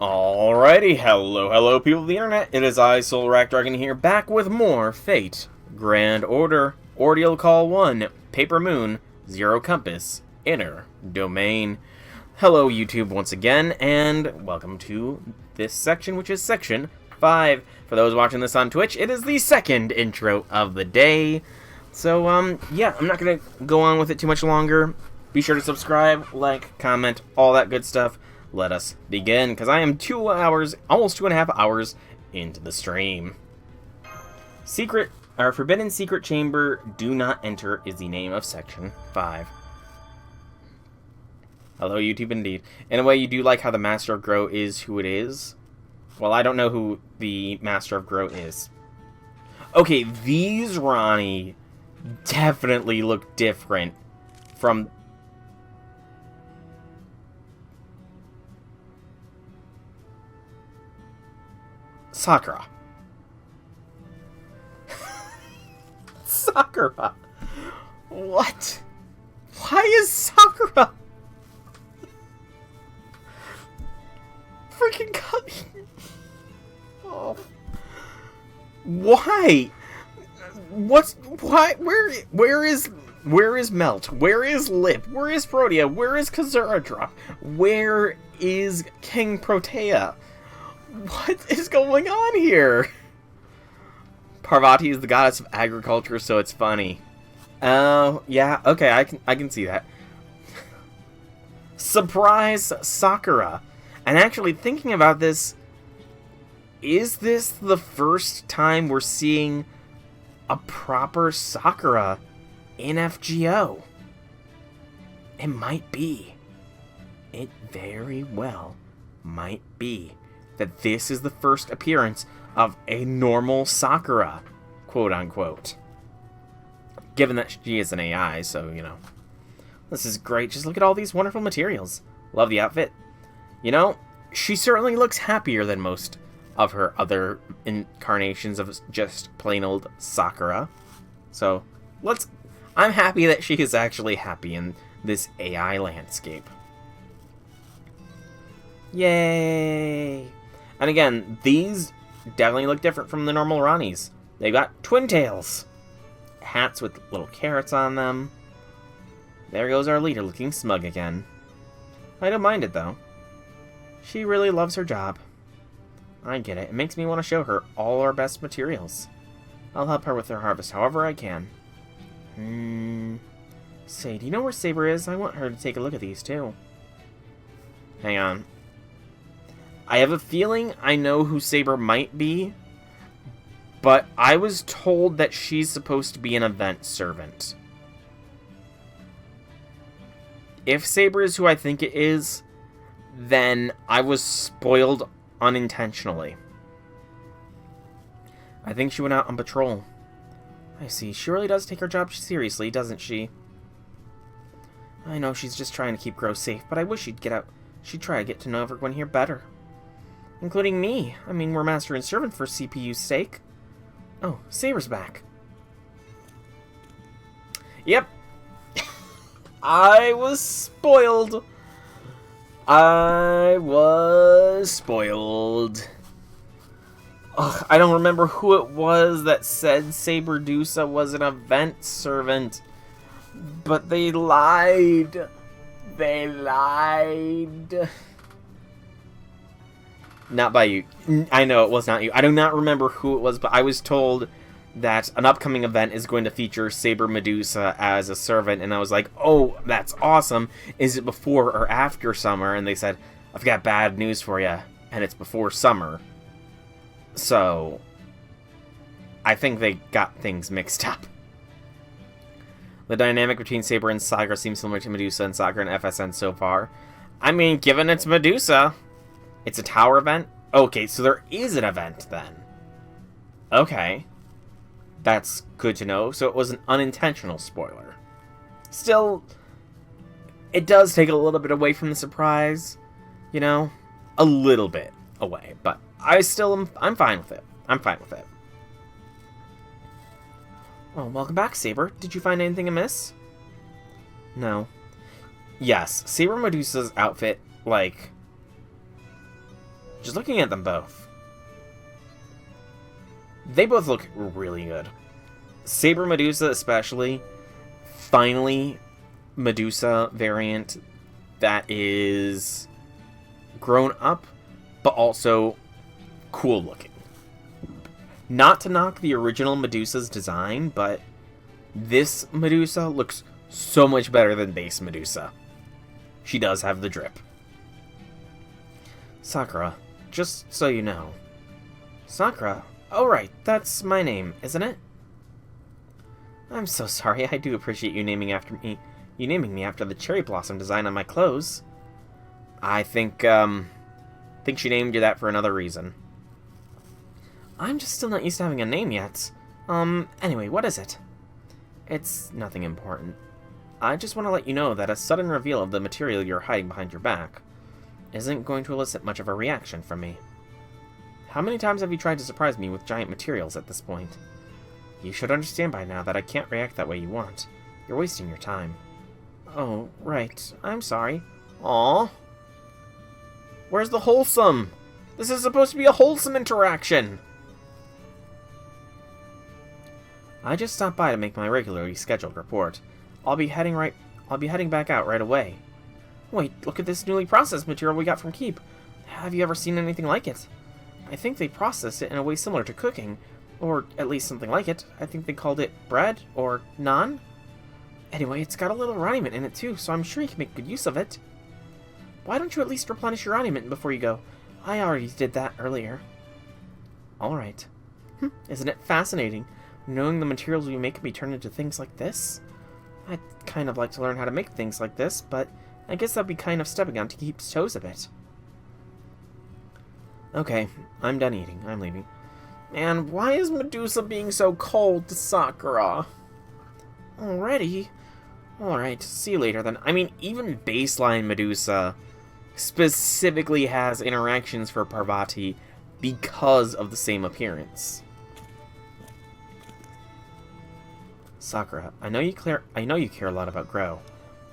Alrighty, hello people of the internet, it is I, Soul Rack Dragon here, back with more Fate, Grand Order, Ordeal Call 1, Paper Moon, Zero Compass, Inner Domain. Hello YouTube once again, and welcome to this section, which is Section 5. For those watching this on Twitch, it is the second intro of the day. So, yeah, I'm not gonna go on with it too much longer. Be sure to subscribe, like, comment, all that good stuff. Let us begin, because I am 2 hours, almost 2.5 hours into the stream. Forbidden Secret Chamber, Do Not Enter is the name of Section 5. Hello, YouTube, indeed. In a way, you do like how the Master of Grow is who it is? Well, I don't know who the Master of Grow is. Okay, these Ronnie definitely look different from... Sakura. Sakura. What? Why is Sakura freaking coming? Oh. Why? Why? Where is Melt? Where is Lip? Where is Protea? Where is Kazura Drop? Where is King Protea? What is going on here? Parvati is the goddess of agriculture, so it's funny. Oh, yeah, okay, I can see that. Surprise Sakura. And actually, thinking about this, is this the first time we're seeing a proper Sakura in FGO? It might be. It very well might be that this is the first appearance of a normal Sakura, quote-unquote. Given that she is an AI, so, you know. This is great. Just look at all these wonderful materials. Love the outfit. You know, she certainly looks happier than most of her other incarnations of just plain old Sakura. So, I'm happy that she is actually happy in this AI landscape. Yay! And again, these definitely look different from the normal Ronnies. They've got twin tails. Hats with little carrots on them. There goes our leader looking smug again. I don't mind it, though. She really loves her job. I get it. It makes me want to show her all our best materials. I'll help her with her harvest however I can. Say, do you know where Saber is? I want her to take a look at these, too. Hang on. I have a feeling I know who Saber might be, but I was told that she's supposed to be an event servant. If Saber is who I think it is, then I was spoiled unintentionally. I think she went out on patrol. I see. She really does take her job seriously, doesn't she? I know she's just trying to keep Grow safe, but I wish she'd try to get to know everyone here better. Including me. I mean, we're master and servant for CPU's sake. Oh, Saber's back. Yep. I was spoiled. I was spoiled. Ugh, I don't remember who it was that said Saber Dusa was an event servant. But they lied. They lied. Not by you. I know it was not you. I do not remember who it was, but I was told that an upcoming event is going to feature Saber Medusa as a servant, and I was like, oh, that's awesome. Is it before or after summer? And they said, I've got bad news for you, and it's before summer. So, I think they got things mixed up. The dynamic between Saber and Sakura seems similar to Medusa and Sakura and FSN so far. I mean, given it's Medusa... It's a tower event? Okay, so there is an event then. Okay. That's good to know. So it was an unintentional spoiler. Still, it does take a little bit away from the surprise. You know? A little bit away. But I'm fine with it. I'm fine with it. Well, welcome back, Saber. Did you find anything amiss? No. Yes, Saber Medusa's outfit, like... Just looking at them both, they both look really good. Saber Medusa especially, finally, Medusa variant that is grown up, but also cool looking. Not to knock the original Medusa's design, but this Medusa looks so much better than base Medusa. She does have the drip. Sakura, just so you know. Sakura? Oh right, that's my name, isn't it? I'm so sorry, I do appreciate you naming me after the cherry blossom design on my clothes. I think she named you that for another reason. I'm just still not used to having a name yet. Anyway, what is it? It's nothing important. I just want to let you know that a sudden reveal of the material you're hiding behind your back isn't going to elicit much of a reaction from me. How many times have you tried to surprise me with giant materials at this point? You should understand by now that I can't react that way you want. You're wasting your time. Oh, right. I'm sorry. Aww. Where's the wholesome? This is supposed to be a wholesome interaction. I just stopped by to make my regularly scheduled report. I'll be heading back out right away. Wait, look at this newly processed material we got from Keep. Have you ever seen anything like it? I think they processed it in a way similar to cooking, or at least something like it. I think they called it bread or naan. Anyway, it's got a little ramen in it too, so I'm sure you can make good use of it. Why don't you at least replenish your ramen before you go? I already did that earlier. Alright. Isn't it fascinating, knowing the materials we make can be turned into things like this? I'd kind of like to learn how to make things like this, but I guess that'd be kind of stepping on to Keep's toes a bit. Okay, I'm done eating. I'm leaving. Man, why is Medusa being so cold to Sakura? Already? Alright, see you later then. I mean, even baseline Medusa specifically has interactions for Parvati because of the same appearance. Sakura, I know you care a lot about Grow.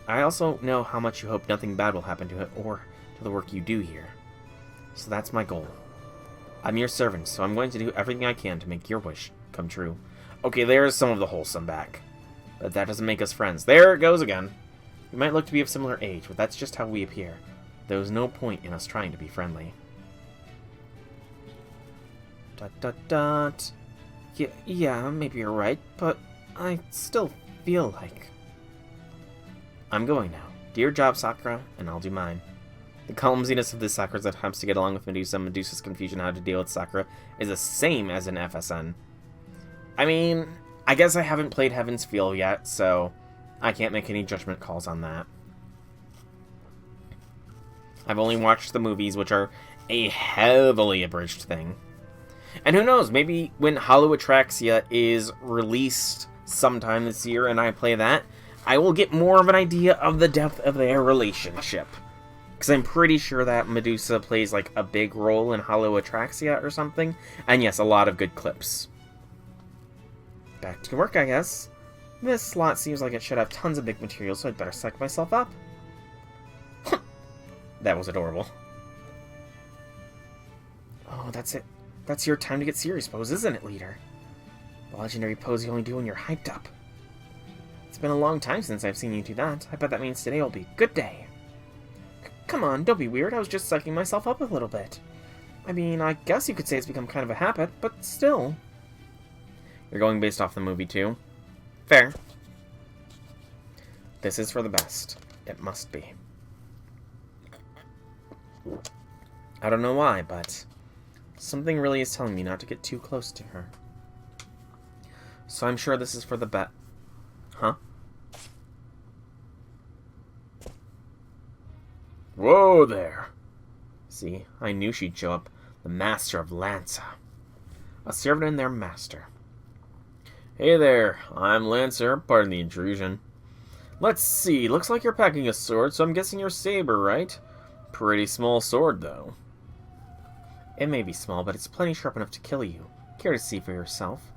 I also know how much you hope nothing bad will happen to it or to the work you do here. So that's my goal. I'm your servant, so I'm going to do everything I can to make your wish come true. Okay, there's some of the wholesome back. But that doesn't make us friends. There it goes again. We might look to be of similar age, but that's just how we appear. There was no point in us trying to be friendly. ... Yeah, maybe you're right, but I still feel like... I'm going now. Do your job, Sakura, and I'll do mine. The clumsiness of this Sakura's attempts to get along with Medusa and Medusa's confusion how to deal with Sakura is the same as in FSN. I mean, I guess I haven't played Heaven's Feel yet, so I can't make any judgment calls on that. I've only watched the movies, which are a heavily abridged thing. And who knows, maybe when Hollow Atraxia is released sometime this year and I play that, I will get more of an idea of the depth of their relationship. Because I'm pretty sure that Medusa plays like a big role in Hollow Atraxia or something. And yes, a lot of good clips. Back to work, I guess. This slot seems like it should have tons of big material, so I'd better psych myself up. That was adorable. Oh, that's it. That's your time to get serious pose, isn't it, leader? The legendary pose you only do when you're hyped up. It's been a long time since I've seen you do that. I bet that means today will be a good day. Come on, don't be weird. I was just psyching myself up a little bit. I mean, I guess you could say it's become kind of a habit, but still. You're going based off the movie, too? Fair. This is for the best. It must be. I don't know why, but something really is telling me not to get too close to her. So I'm sure this is for the bet. Huh? Whoa there! See, I knew she'd show up. The Master of Lanza. A servant and their master. Hey there, I'm Lancer, pardon the intrusion. Let's see, looks like you're packing a sword, so I'm guessing you're Saber, right? Pretty small sword, though. It may be small, but it's plenty sharp enough to kill you. Care to see for yourself?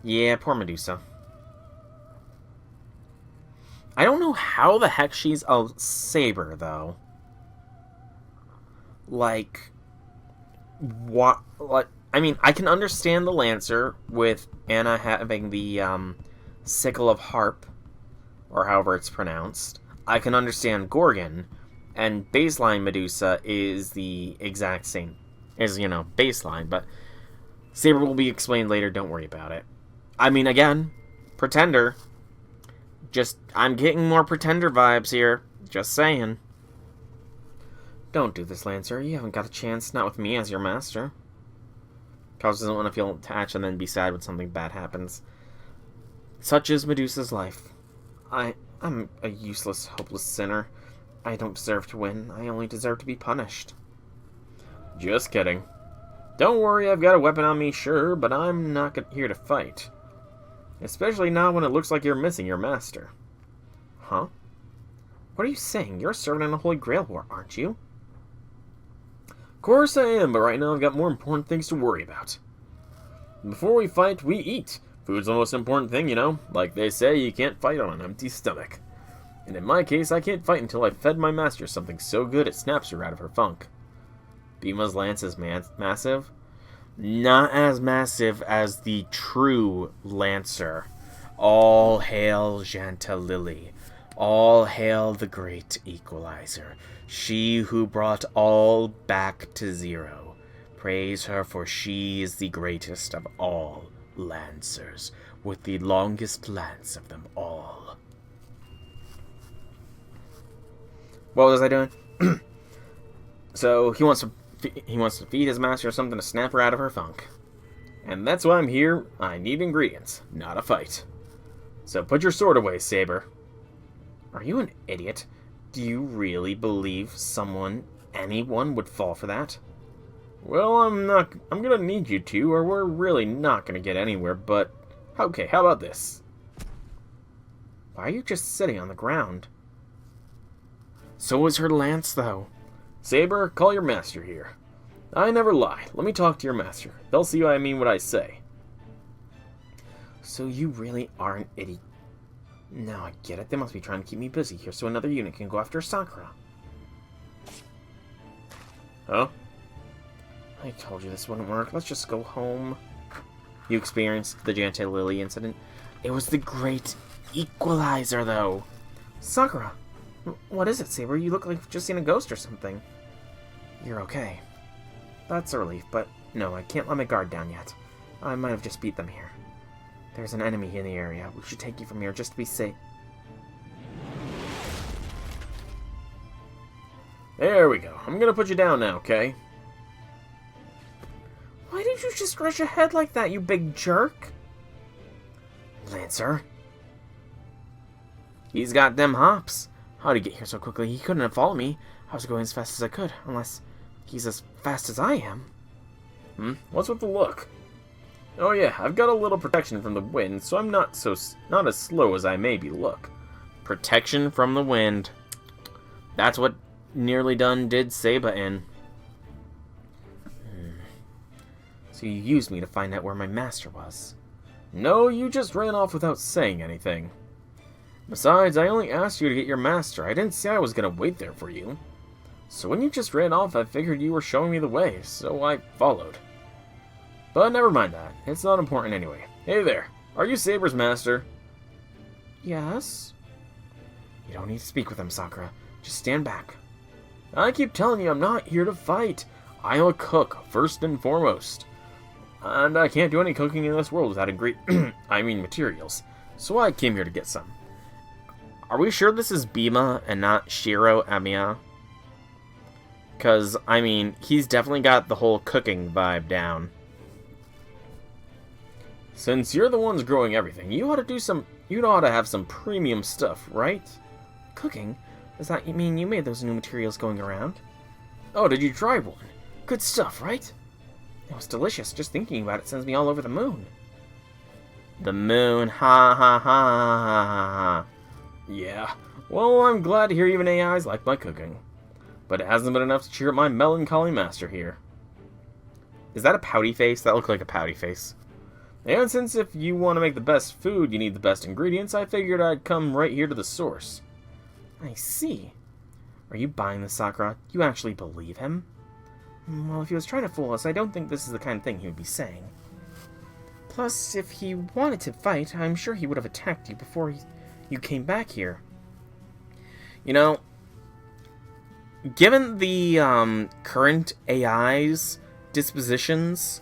Yeah, poor Medusa. I don't know how the heck she's a Saber, though. Like, what? I mean, I can understand the Lancer with Anna having the sickle of harp, or however it's pronounced. I can understand Gorgon, and baseline Medusa is the exact same as, baseline, but Saber will be explained later, don't worry about it. I mean, again, Pretender. I'm getting more Pretender vibes here. Just saying. Don't do this, Lancer. You haven't got a chance, not with me as your master. Cause doesn't want to feel attached and then be sad when something bad happens. Such is Medusa's life. I'm a useless, hopeless sinner. I don't deserve to win. I only deserve to be punished. Just kidding. Don't worry, I've got a weapon on me, sure, but I'm not here to fight. Especially not when it looks like you're missing your master. Huh? What are you saying? You're a servant in a Holy Grail war, aren't you? Of course I am, but right now I've got more important things to worry about. Before we fight, we eat. Food's the most important thing, Like they say, you can't fight on an empty stomach. And in my case, I can't fight until I've fed my master something so good it snaps her out of her funk. Bima's lance is massive. Not as massive as the true Lancer. All hail Jantalili. All hail the great equalizer. She who brought all back to zero. Praise her, for she is the greatest of all Lancers, with the longest lance of them all. What was I doing? So he wants to feed his master something to snap her out of her funk. And that's why I'm here. I need ingredients, not a fight. So put your sword away, Saber. Are you an idiot? Do you really believe anyone would fall for that? Well, I'm gonna need you to, or we're really not gonna get anywhere, but... Okay, how about this? Why are you just sitting on the ground? So is her lance, though. Saber, call your master here. I never lie. Let me talk to your master. They'll see I mean what I say. So you really are an idiot. Now I get it. They must be trying to keep me busy here so another unit can go after Sakura. Huh? I told you this wouldn't work. Let's just go home. You experienced the Jantalili incident. It was the great equalizer, though. Sakura, what is it, Saber? You look like you've just seen a ghost or something. You're okay. That's a relief, but no, I can't let my guard down yet. I might have just beat them here. There's an enemy in the area. We should take you from here just to be safe. There we go. I'm gonna put you down now, okay? Why did you just rush ahead like that, you big jerk? Lancer. He's got them hops. How'd he get here so quickly? He couldn't have followed me. I was going as fast as I could, unless he's as fast as I am. What's with the look? Oh yeah, I've got a little protection from the wind, so I'm not as slow as I maybe look. Protection from the wind. That's what nearly done did Seba in. So you used me to find out where my master was. No, you just ran off without saying anything. Besides, I only asked you to get your master. I didn't say I was going to wait there for you. So when you just ran off, I figured you were showing me the way, so I followed. But never mind that. It's not important anyway. Hey there. Are you Saber's master? Yes. You don't need to speak with him, Sakura. Just stand back. I keep telling you I'm not here to fight. I'm a cook, first and foremost. And I can't do any cooking in this world without materials. So I came here to get some. Are we sure this is Bima and not Shiro Amiya? Because, he's definitely got the whole cooking vibe down. Since you're the ones growing everything, you ought to have some premium stuff, right? Cooking? Does that mean you made those new materials going around? Oh, did you try one? Good stuff, right? It was delicious. Just thinking about it sends me all over the moon. The moon, ha ha ha ha ha ha. Yeah, well, I'm glad to hear even AIs like my cooking. But it hasn't been enough to cheer up my melancholy master here. Is that a pouty face? That looked like a pouty face. And since if you want to make the best food, you need the best ingredients, I figured I'd come right here to the source. I see. Are you buying this, Sakura? You actually believe him? Well, if he was trying to fool us, I don't think this is the kind of thing he would be saying. Plus, if he wanted to fight, I'm sure he would have attacked you before you came back here. You know, given the current AI's dispositions,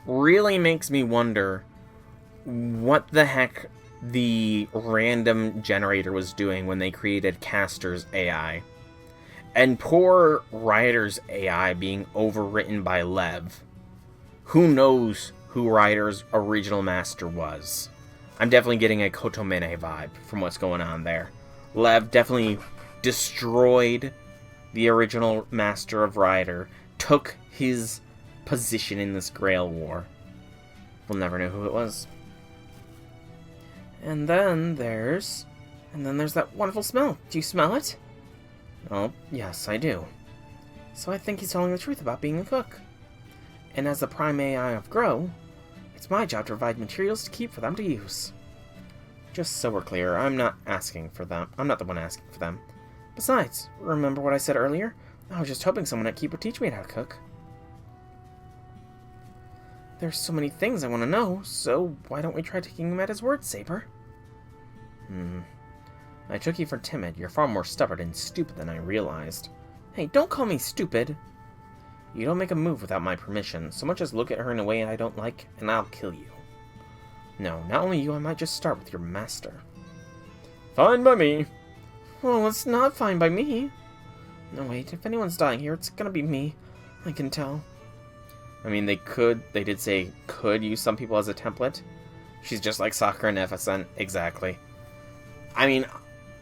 really makes me wonder what the heck the random generator was doing when they created Caster's AI. And poor Ryder's AI being overwritten by Lev. Who knows who Ryder's original master was? I'm definitely getting a Kotomine vibe from what's going on there. Lev definitely destroyed the original master of Ryder, took his position in this Grail War. We'll never know who it was. And then there's that wonderful smell. Do you smell it? Oh, yes, I do. So I think he's telling the truth about being a cook. And as the prime AI of Grow, it's my job to provide materials to keep for them to use. Just so we're clear, I'm not asking for them. I'm not the one asking for them. Besides, remember what I said earlier? I was just hoping someone at Keep would teach me how to cook. There's so many things I want to know, so why don't we try taking him at his word, Saber? I took you for timid. You're far more stubborn and stupid than I realized. Hey, don't call me stupid! You don't make a move without my permission, so much as look at her in a way I don't like, and I'll kill you. No, not only you, I might just start with your master. Fine by me. Well, it's not fine by me. No, wait, if anyone's dying here, it's gonna be me. I can tell. I mean, they did say could use some people as a template. She's just like Sakura and Efficent, exactly. I mean,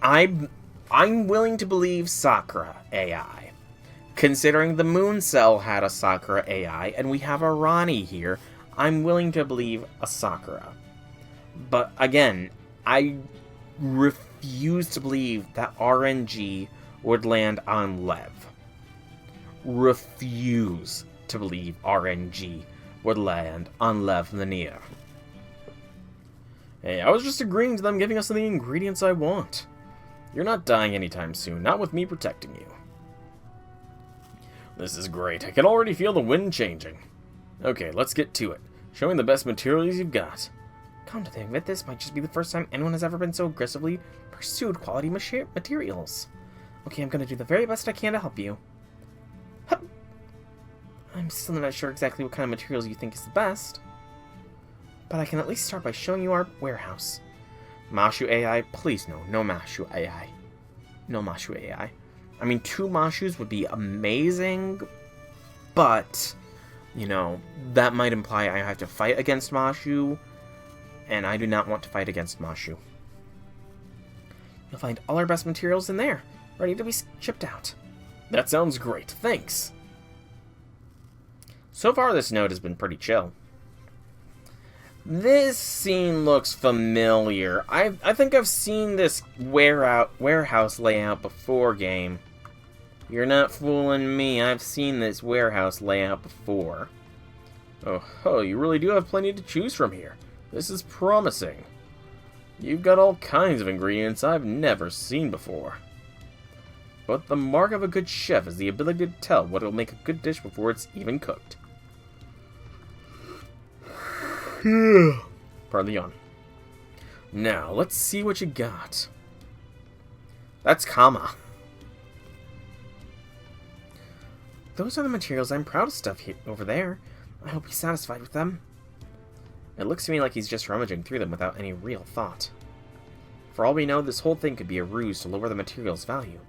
I'm willing to believe Sakura AI. Considering the Moon Cell had a Sakura AI, and we have a Rani here, I'm willing to believe a Sakura. But again, I refuse to believe that RNG would land on Lev. Refuse to believe RNG would land on Lev Lanier. Hey, I was just agreeing to them giving us the ingredients I want. You're not dying anytime soon, not with me protecting you. This is great. I can already feel the wind changing. Okay, let's get to it. Show me the best materials you've got. Come to think of it, this might just be the first time anyone has ever been so aggressively pursued quality materials. Okay, I'm gonna do the very best I can to help you. Hup. I'm still not sure exactly what kind of materials you think is the best, but I can at least start by showing you our warehouse. Mashu AI, please no. No Mashu AI. No Mashu AI. I mean, 2 Mashus would be amazing, but, you know, that might imply I have to fight against Mashu, and I do not want to fight against Mashu. You'll find all our best materials in there, ready to be shipped out. That sounds great, thanks. So far, this node has been pretty chill. This scene looks familiar. I think I've seen this warehouse layout before, game. You're not fooling me. I've seen this warehouse layout before. Oh, you really do have plenty to choose from here. This is promising. You've got all kinds of ingredients I've never seen before. But the mark of a good chef is the ability to tell what will make a good dish before it's even cooked. Pardon the yawn. Now, let's see what you got. That's Kama. Those are the materials I'm proud of stuff over there. I hope he's satisfied with them. It looks to me like he's just rummaging through them without any real thought. For all we know, this whole thing could be a ruse to lower the material's value.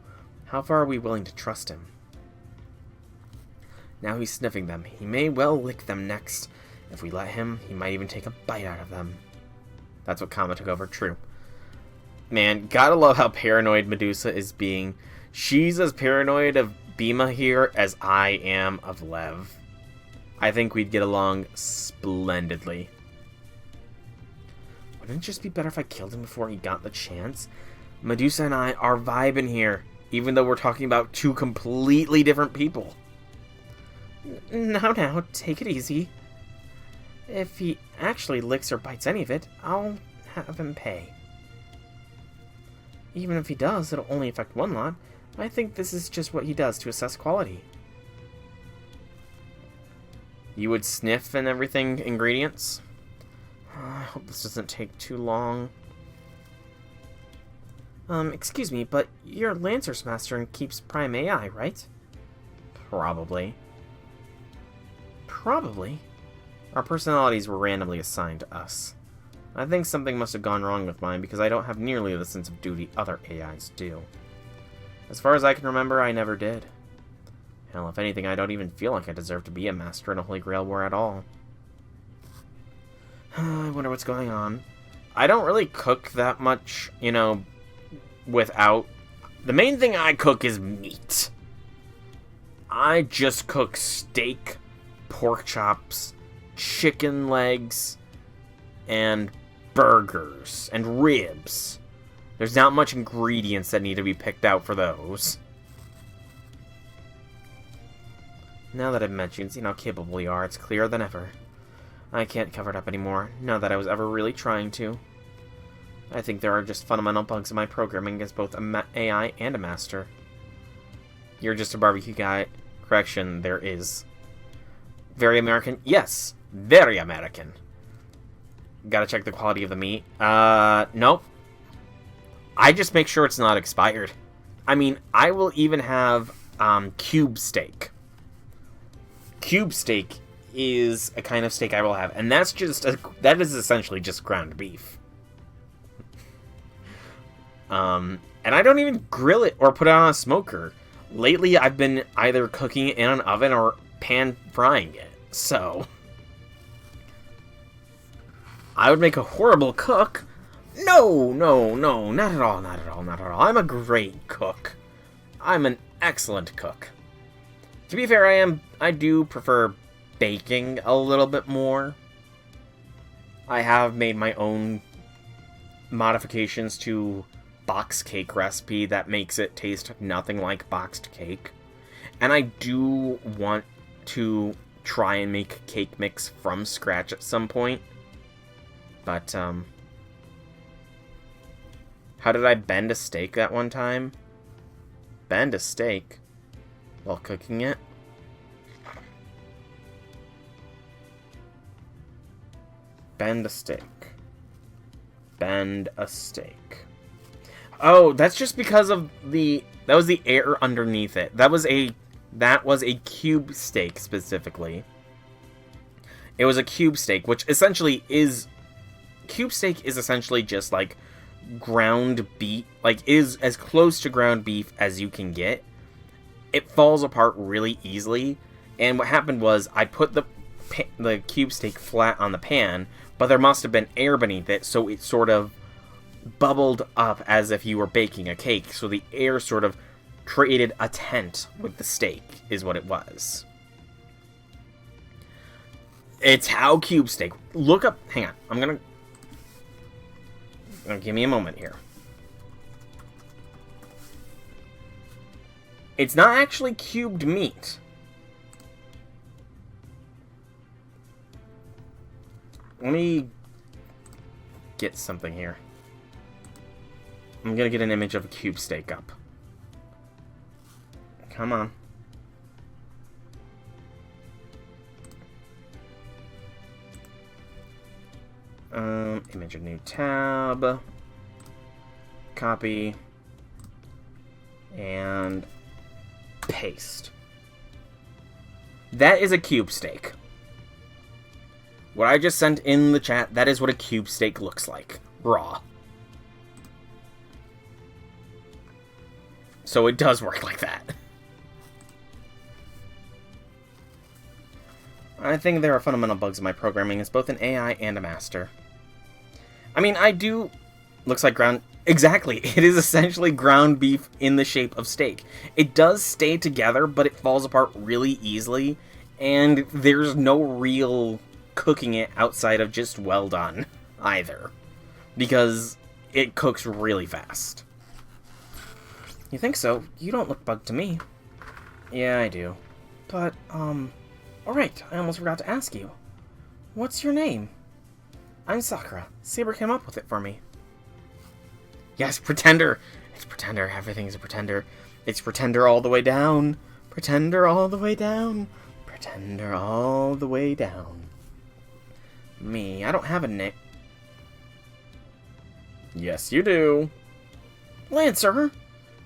How far are we willing to trust him? Now he's sniffing them. He may well lick them next. If we let him, he might even take a bite out of them. That's what Kama took over, true. Man, gotta love how paranoid Medusa is being. She's as paranoid of Bhima here as I am of Lev. I think we'd get along splendidly. Wouldn't it just be better if I killed him before he got the chance? Medusa and I are vibing here, even though we're talking about 2 completely different people. Now, take it easy. If he actually licks or bites any of it, I'll have him pay. Even if he does, it'll only affect 1 lot. I think this is just what he does to assess quality. You would sniff and everything ingredients? I hope this doesn't take too long. Excuse me, but you're Lancer's master and keeps Prime AI, right? Probably. Probably. Our personalities were randomly assigned to us. I think something must have gone wrong with mine because I don't have nearly the sense of duty other AIs do. As far as I can remember, I never did. Hell, if anything, I don't even feel like I deserve to be a master in a Holy Grail War at all. I wonder what's going on. I don't really cook that much, you know, without... The main thing I cook is meat. I just cook steak, pork chops, chicken legs, and burgers, and ribs. There's not much ingredients that need to be picked out for those. Now that I've met you and seen how capable you are, it's clearer than ever. I can't cover it up anymore, not that I was ever really trying to. I think there are just fundamental bugs in my programming as both an AI and a master. You're just a barbecue guy. Correction, there is. Very American? Yes, very American. Gotta check the quality of the meat. Nope. I just make sure it's not expired. I mean, I will even have, cube steak. Cube steak is a kind of steak I will have, and that's just that is essentially just ground beef. And I don't even grill it or put it on a smoker. Lately, I've been either cooking it in an oven or pan frying it. So, I would make a horrible cook. No, not at all, not at all, not at all. I'm a great cook. I'm an excellent cook. To be fair, I do prefer baking a little bit more. I have made my own modifications to box cake recipe that makes it taste nothing like boxed cake. And I do want to try and make cake mix from scratch at some point. But, how did I bend a steak that one time? Bend a steak while cooking it? Bend a steak. Bend a steak. Oh, that's just because of that was the air underneath it. That was a cube steak specifically. It was a cube steak, which essentially is... Cube steak is essentially just like ground beef, like is as close to ground beef as you can get. It falls apart really easily, and what happened was I put the cube steak flat on the pan, but there must have been air beneath it, so it sort of bubbled up as if you were baking a cake, so the air sort of created a tent with the steak, is what it was. It's how cube steak... Look up... Hang on, I'm gonna... Give me a moment here. It's not actually cubed meat. Let me get something here. I'm gonna get an image of a cube steak up. Come on. Image a new tab. Copy. And paste. That is a cube steak. What I just sent in the chat, that is what a cube steak looks like. Raw. So it does work like that. I think there are fundamental bugs in my programming as both an AI and a master. I mean, I do... Looks like ground... Exactly, it is essentially ground beef in the shape of steak. It does stay together, but it falls apart really easily, and there's no real cooking it outside of just well done, either. Because it cooks really fast. You think so? You don't look bugged to me. Yeah, I do. But, alright, I almost forgot to ask you. What's your name? I'm Sakura. Saber came up with it for me. Yes, Pretender! It's Pretender. Everything's a Pretender. It's Pretender all the way down. Pretender all the way down. Pretender all the way down. Me, I don't have a name. Yes, you do. Lancer!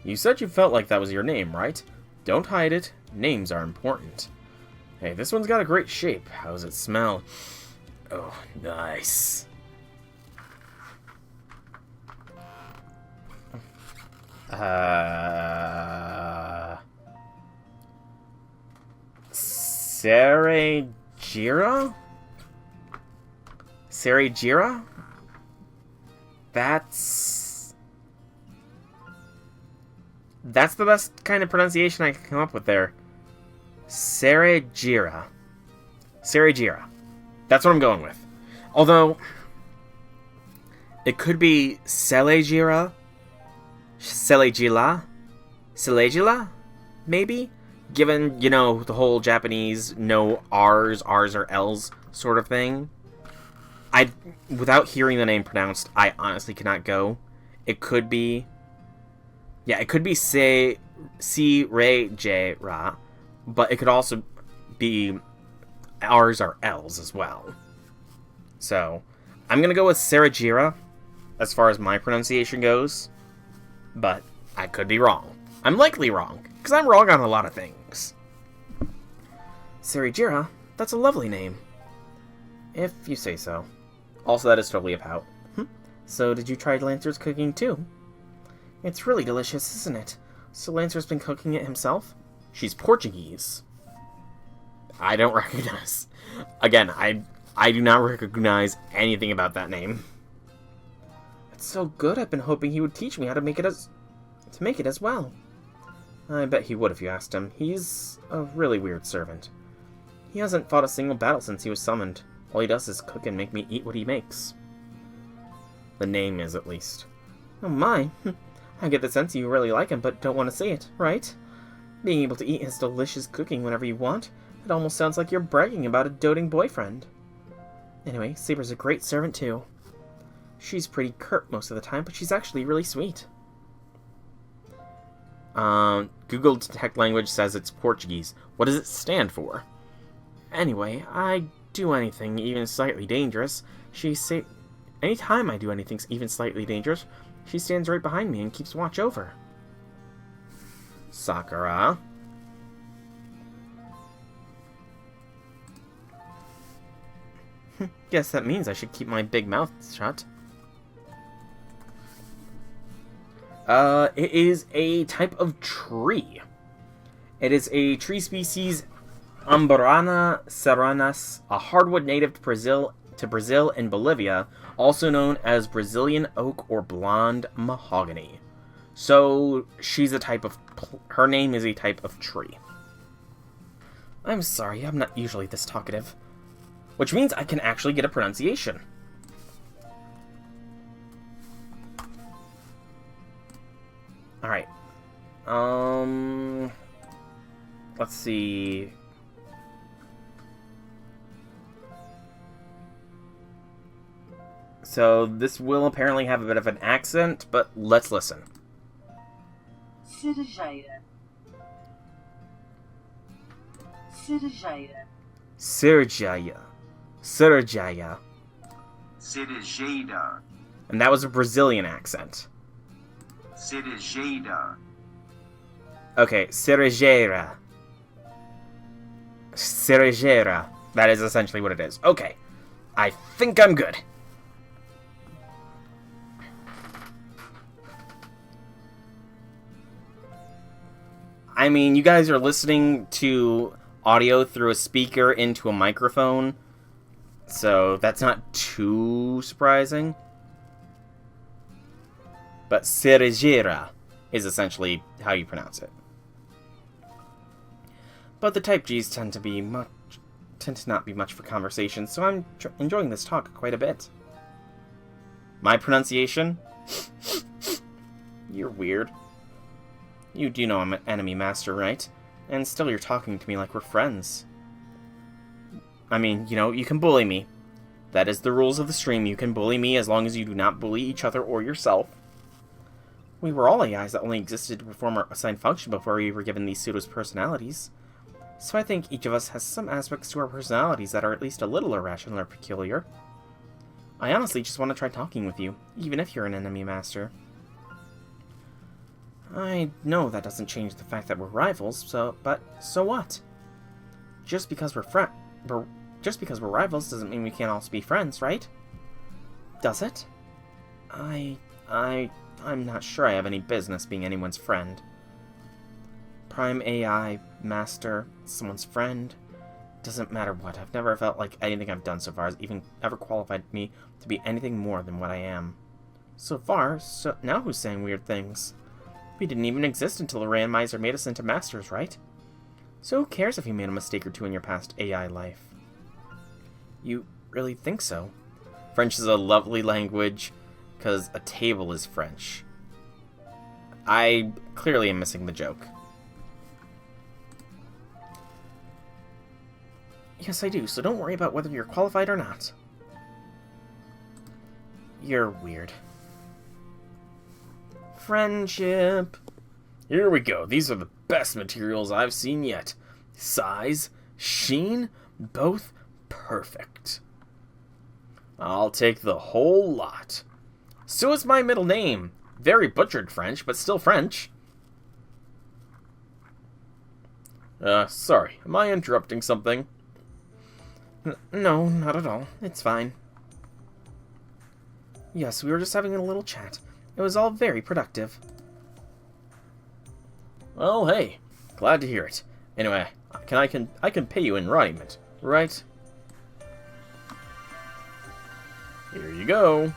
You said you felt like that was your name, right? Don't hide it. Names are important. Hey, this one's got a great shape. How does it smell? Oh, nice. Saregira? Saregira? That's the best kind of pronunciation I can come up with there. Saregira. Saregira. That's what I'm going with. Although, it could be Selegira, Selegila, Selegila, maybe? Given, you know, the whole Japanese no R's or L's sort of thing. Without hearing the name pronounced, I honestly cannot go. It could be... Yeah, it could be Si-Re-J-Ra, but it could also be R's or L's as well. So, I'm going to go with Saregira, as far as my pronunciation goes. But, I could be wrong. I'm likely wrong, because I'm wrong on a lot of things. Saregira? That's a lovely name. If you say so. Also, that is totally a pout. So, did you try Lancer's cooking too? It's really delicious, isn't it? So Lancer's been cooking it himself? She's Portuguese. I don't recognize. Again, I do not recognize anything about that name. It's so good, I've been hoping he would teach me how to make it as well. I bet he would if you asked him. He's a really weird servant. He hasn't fought a single battle since he was summoned. All he does is cook and make me eat what he makes. The name is, at least. Oh my. I get the sense you really like him, but don't want to say it, right? Being able to eat his delicious cooking whenever you want, it almost sounds like you're bragging about a doting boyfriend. Anyway, Saber's a great servant too. She's pretty curt most of the time, but she's actually really sweet. Google Detect Language says it's Portuguese. What does it stand for? Anyway, I do anything even slightly dangerous. Anytime I do anything even slightly dangerous, she stands right behind me and keeps watch over. Sakura. Guess that means I should keep my big mouth shut. It is a type of tree. It is a tree species, Ambarana serranas, a hardwood native to Brazil and Bolivia, also known as Brazilian oak or blonde mahogany. So, she's a type of... her name is a type of tree. I'm sorry, I'm not usually this talkative. Which means I can actually get a pronunciation. Alright. Let's see... So, this will apparently have a bit of an accent, but let's listen. Cerejeira. Cerejeira. Cerejeira. Cerejeira. Cerejeira. And that was a Brazilian accent. Cerejeira. Okay, cerejeira. Cerejeira. That is essentially what it is. Okay. I think I'm good. I mean, you guys are listening to audio through a speaker into a microphone, so that's not too surprising. But cerejeira is essentially how you pronounce it. But the type G's tend to not be much for conversation, so I'm enjoying this talk quite a bit. My pronunciation? You're weird. You do know I'm an enemy master, right? And still you're talking to me like we're friends. I mean, you know, you can bully me. That is the rules of the stream. You can bully me as long as you do not bully each other or yourself. We were all AIs that only existed to perform our assigned function before we were given these pseudo personalities. So I think each of us has some aspects to our personalities that are at least a little irrational or peculiar. I honestly just want to try talking with you, even if you're an enemy master. I know that doesn't change the fact that we're rivals, but so what? Just because we're rivals doesn't mean we can't also be friends, right? Does it? I'm not sure I have any business being anyone's friend. Prime AI, master, someone's friend. Doesn't matter what. I've never felt like anything I've done so far has even ever qualified me to be anything more than what I am. So now who's saying weird things? We didn't even exist until the randomizer made us into masters, right? So who cares if you made a mistake or two in your past AI life? You really think so? French is a lovely language, because a table is French. I clearly am missing the joke. Yes, I do, so don't worry about whether you're qualified or not. You're weird. Friendship. Here we go. These are the best materials I've seen yet. Size, sheen, both perfect. I'll take the whole lot. So is my middle name. Very butchered French, but still French. Sorry. Am I interrupting something? No, not at all. It's fine. Yes, we were just having a little chat. It was all very productive. Well, hey. Glad to hear it. Anyway, I can pay you in raiment, right? Here you go.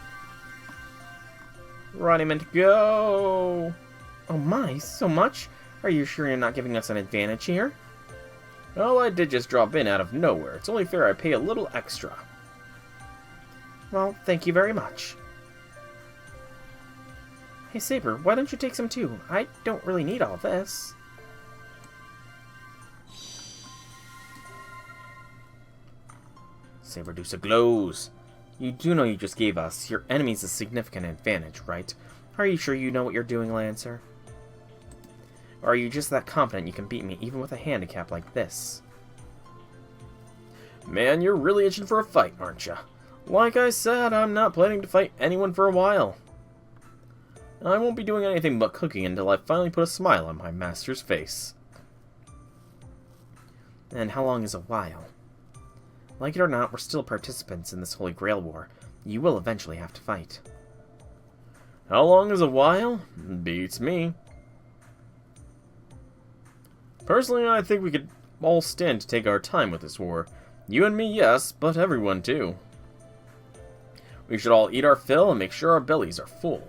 Raiment, go! Oh my, so much? Are you sure you're not giving us an advantage here? Well, I did just drop in out of nowhere. It's only fair I pay a little extra. Well, thank you very much. Hey, Saber, why don't you take some too? I don't really need all this. Saberdusa glows. You do know you just gave us, your enemies, a significant advantage, right? Are you sure you know what you're doing, Lancer? Or are you just that confident you can beat me even with a handicap like this? Man, you're really itching for a fight, aren't you? Like I said, I'm not planning to fight anyone for a while. I won't be doing anything but cooking until I finally put a smile on my master's face. And how long is a while? Like it or not, we're still participants in this Holy Grail War. You will eventually have to fight. How long is a while? Beats me. Personally, I think we could all stand to take our time with this war. You and me, yes, but everyone too. We should all eat our fill and make sure our bellies are full.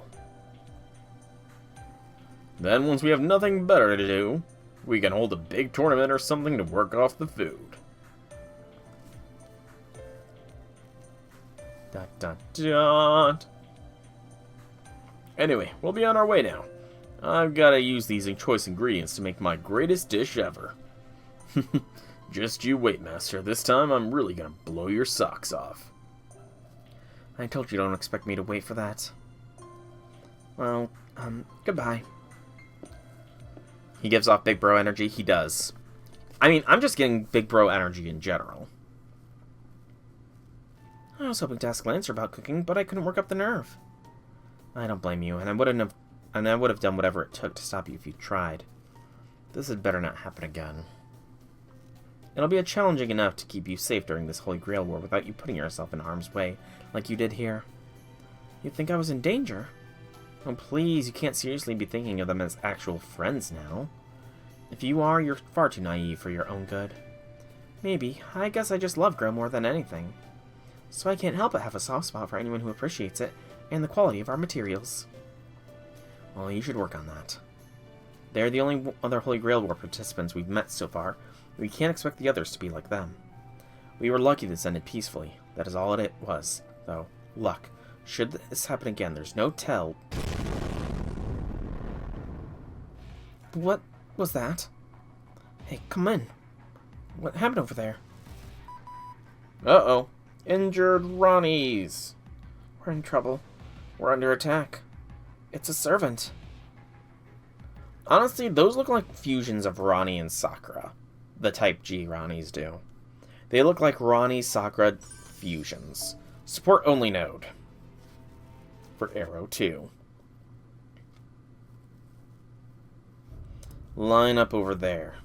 Then, once we have nothing better to do, we can hold a big tournament or something to work off the food. Dot dot dot. Anyway, we'll be on our way now. I've got to use these choice ingredients to make my greatest dish ever. Just you wait, Master. This time I'm really gonna blow your socks off. I told you don't expect me to wait for that. Well, goodbye. He gives off big bro energy. He does. I mean, I'm just getting big bro energy in general. I was hoping to ask Lancer about cooking, but I couldn't work up the nerve. I don't blame you, and I would have done whatever it took to stop you if you tried. This had better not happen again. It'll be challenging enough to keep you safe during this Holy Grail War without you putting yourself in harm's way, like you did here. You'd think I was in danger? Oh, please, you can't seriously be thinking of them as actual friends now. If you are, you're far too naive for your own good. Maybe. I guess I just love Grow more than anything. So I can't help but have a soft spot for anyone who appreciates it, and the quality of our materials. Well, you should work on that. They're the only other Holy Grail War participants we've met so far. We can't expect the others to be like them. We were lucky this ended peacefully. That is all it was, though. Luck. Should this happen again, there's no tell. What was that? Hey, come in. What happened over there? Uh-oh. Injured Ronnies. We're in trouble. We're under attack. It's a servant. Honestly, those look like fusions of Ronnie and Sakura. The Type G Ronnies do. They look like Ronnie-Sakura fusions. Support only node. For Arrow 2. Line up over there.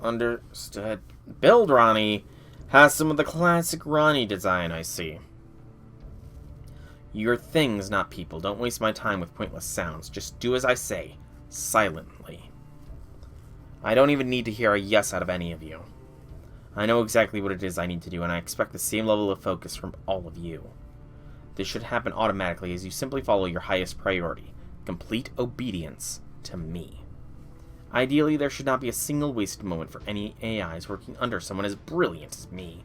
Understood. Build Ronnie has some of the classic Ronnie design, I see. You're things, not people. Don't waste my time with pointless sounds. Just do as I say. Silently. I don't even need to hear a yes out of any of you. I know exactly what it is I need to do, and I expect the same level of focus from all of you. This should happen automatically as you simply follow your highest priority. Complete obedience to me. Ideally, there should not be a single wasted moment for any AIs working under someone as brilliant as me.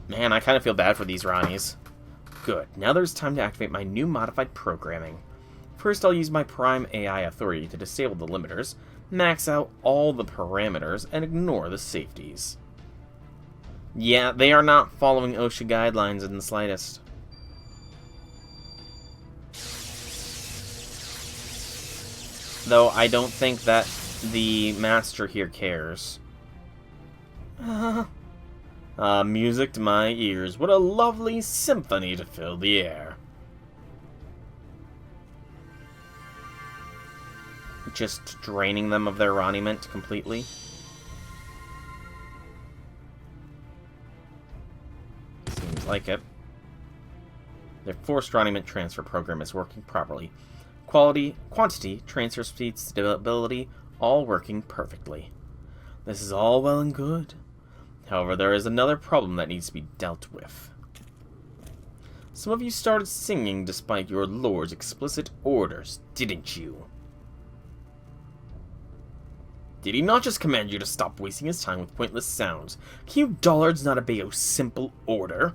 Man, I kind of feel bad for these Ronnies. Good. Now there's time to activate my new modified programming. First, I'll use my Prime AI authority to disable the limiters, max out all the parameters, and ignore the safeties. Yeah, they are not following OSHA guidelines in the slightest. Though I don't think that the master here cares. Music to my ears. What a lovely symphony to fill the air. Just draining them of their Roniment completely. Seems like it. Their forced Roniment transfer program is working properly. Quality, quantity, transfer speed, stability, all working perfectly. This is all well and good. However, there is another problem that needs to be dealt with. Some of you started singing despite your lord's explicit orders, didn't you? Did he not just command you to stop wasting his time with pointless sounds? Can you dullards not obey a simple order?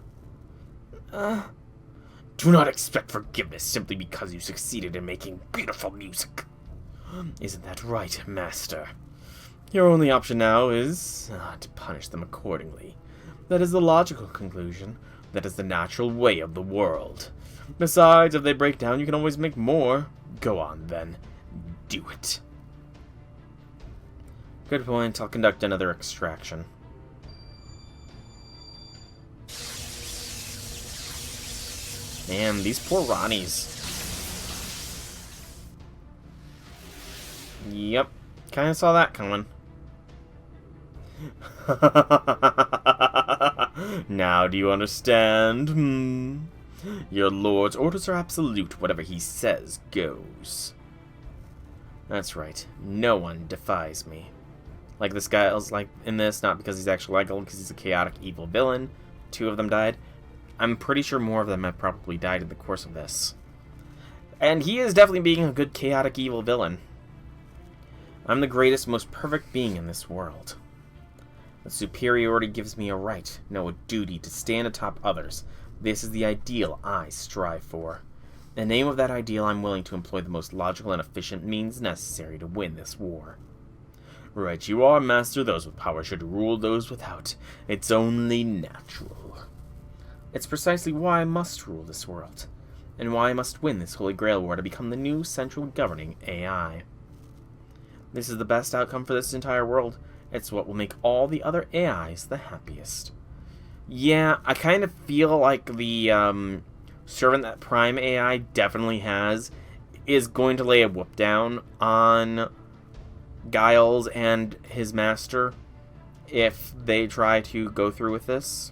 Do not expect forgiveness simply because you succeeded in making beautiful music. Isn't that right, Master? Your only option now is to punish them accordingly. That is the logical conclusion. That is the natural way of the world. Besides, if they break down, you can always make more. Go on, then. Do it. Good point. I'll conduct another extraction. Man, these poor Ronnies. Yep. Kinda saw that coming. Now do you understand? Your lord's orders are absolute. Whatever he says goes. That's right. No one defies me. Like this guy is like in this, not because he's actually likable, because he's a chaotic evil villain. 2 of them died. I'm pretty sure more of them have probably died in the course of this. And he is definitely being a good chaotic evil villain. I'm the greatest, most perfect being in this world. The superiority gives me a right, no, a duty, to stand atop others. This is the ideal I strive for. In the name of that ideal, I'm willing to employ the most logical and efficient means necessary to win this war. Right you are, Master. Those with power should rule those without. It's only natural. It's precisely why I must rule this world, and why I must win this Holy Grail War to become the new central governing AI. This is the best outcome for this entire world. It's what will make all the other AIs the happiest. Yeah, I kind of feel like the servant that Prime AI definitely has is going to lay a whoop down on Giles and his master if they try to go through with this.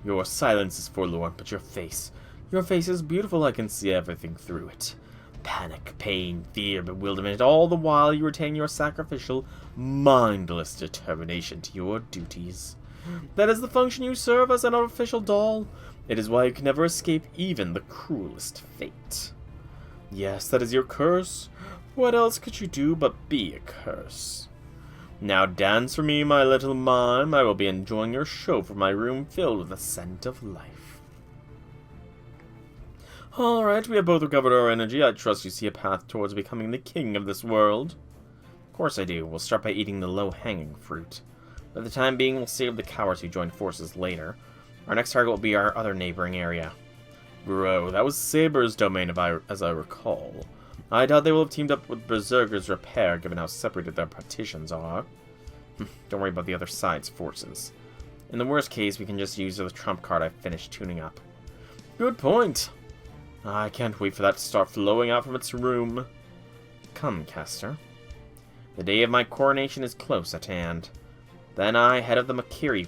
Your silence is forlorn, but your face is beautiful. I can see everything through it. Panic, pain, fear, bewilderment, all the while you retain your sacrificial, mindless determination to your duties. That is the function you serve as an artificial doll. It is why you can never escape even the cruelest fate. Yes, that is your curse. What else could you do but be a curse? Now dance for me, my little mime. I will be enjoying your show from my room filled with the scent of life. Alright, we have both recovered our energy. I trust you see a path towards becoming the king of this world. Of course I do. We'll start by eating the low-hanging fruit. For the time being, we'll save the cowards who join forces later. Our next target will be our other neighboring area. Bro, that was Saber's domain as I recall. I doubt they will have teamed up with Berserker's repair, given how separated their partitions are. Don't worry about the other side's forces. In the worst case, we can just use the trump card I finished tuning up. Good point! I can't wait for that to start flowing out from its room. Come, Caster. The day of my coronation is close at hand. Then I, head of the Makiri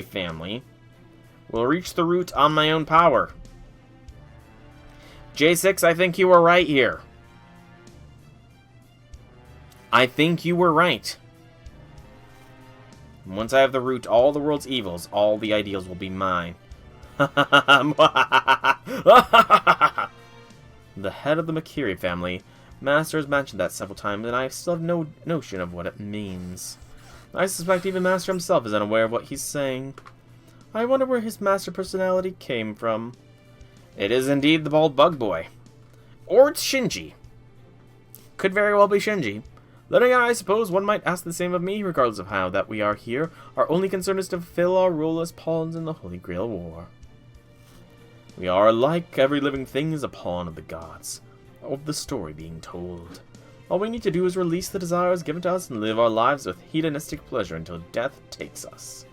family, will reach the root on my own power. J6, I think you were right here. I think you were right. Once I have the root, all the world's evils, all the ideals will be mine. The head of the Makiri family. Master has mentioned that several times, and I still have no notion of what it means. I suspect even Master himself is unaware of what he's saying. I wonder where his Master personality came from. It is indeed the bald bug boy. Or it's Shinji. Could very well be Shinji. Then again, I suppose one might ask the same of me, regardless of how that we are here. Our only concern is to fulfill our role as pawns in the Holy Grail War. We are alike, every living thing is a pawn of the gods, of the story being told. All we need to do is release the desires given to us and live our lives with hedonistic pleasure until death takes us.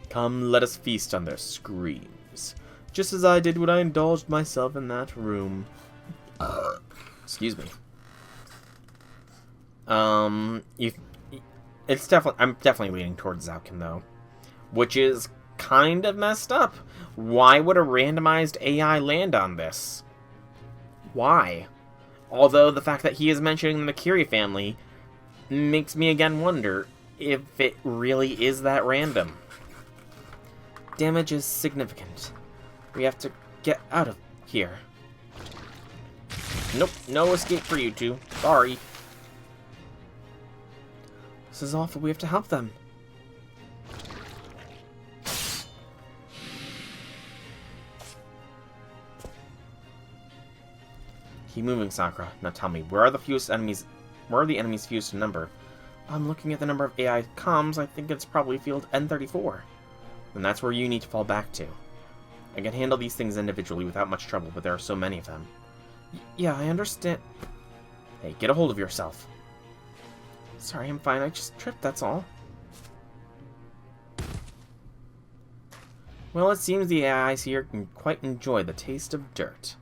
Come, let us feast on their screams, just as I did when I indulged myself in that room. Excuse me. It's definitely, I'm definitely leaning towards Zalkin though, which is kind of messed up. Why would a randomized AI land on this? Why? Although the fact that he is mentioning the Makiri family makes me again wonder if it really is that random. Damage is significant. We have to get out of here. Nope, no escape for you two. Sorry. This is awful. We have to help them. Keep moving, Sakura. Now tell me, where are the enemies fewest in number? I'm looking at the number of AI comms. I think it's probably field N34. And that's where you need to fall back to. I can handle these things individually without much trouble, but there are so many of them. Yeah, I understand. Hey, get a hold of yourself. Sorry, I'm fine. I just tripped, that's all. Well, it seems the AIs here can quite enjoy the taste of dirt.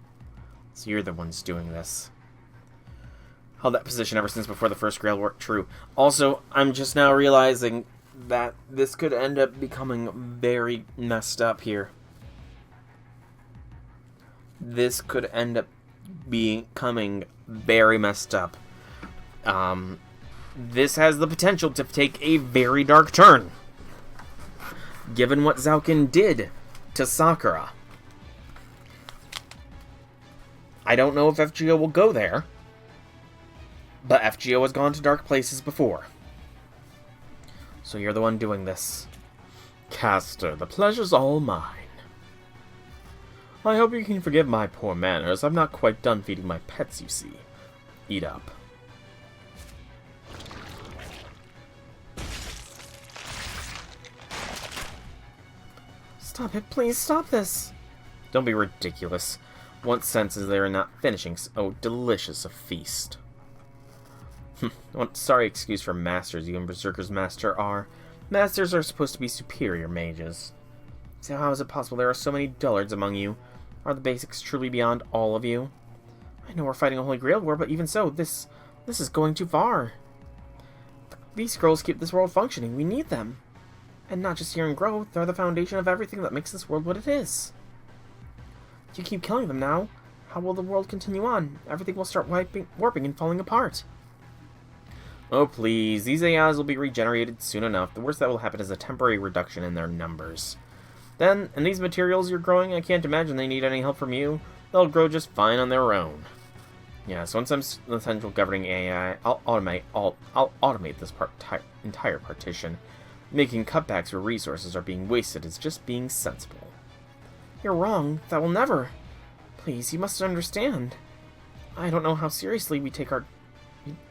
So you're the ones doing this. Held that position ever since before the first Grail War. True. Also, I'm just now realizing that this could end up becoming very messed up here. This could end up becoming very messed up. This has the potential to take a very dark turn, given what Zalkin did to Sakura. I don't know if FGO will go there, but FGO has gone to dark places before. So you're the one doing this. Caster, the pleasure's all mine. I hope you can forgive my poor manners. I'm not quite done feeding my pets, you see. Eat up. Stop it, please stop this. Don't be ridiculous. What sense is there in not finishing so delicious a feast? What sorry excuse for masters you and Berserker's master are. Masters are supposed to be superior mages. So how is it possible there are so many dullards among you? Are the basics truly beyond all of you? I know we're fighting a Holy Grail War, but even so, this is going too far. These scrolls keep this world functioning. We need them. And not just here in growth, they're the foundation of everything that makes this world what it is. If you keep killing them now, how will the world continue on? Everything will start warping and falling apart. Oh please, these AIs will be regenerated soon enough. The worst that will happen is a temporary reduction in their numbers. Then, and these materials you're growing, I can't imagine they need any help from you. They'll grow just fine on their own. Yes, once I'm the central governing AI, I'll automate this entire partition. Making cutbacks where resources are being wasted is just being sensible. You're wrong. That will never. Please, you must understand. I don't know how seriously we take our...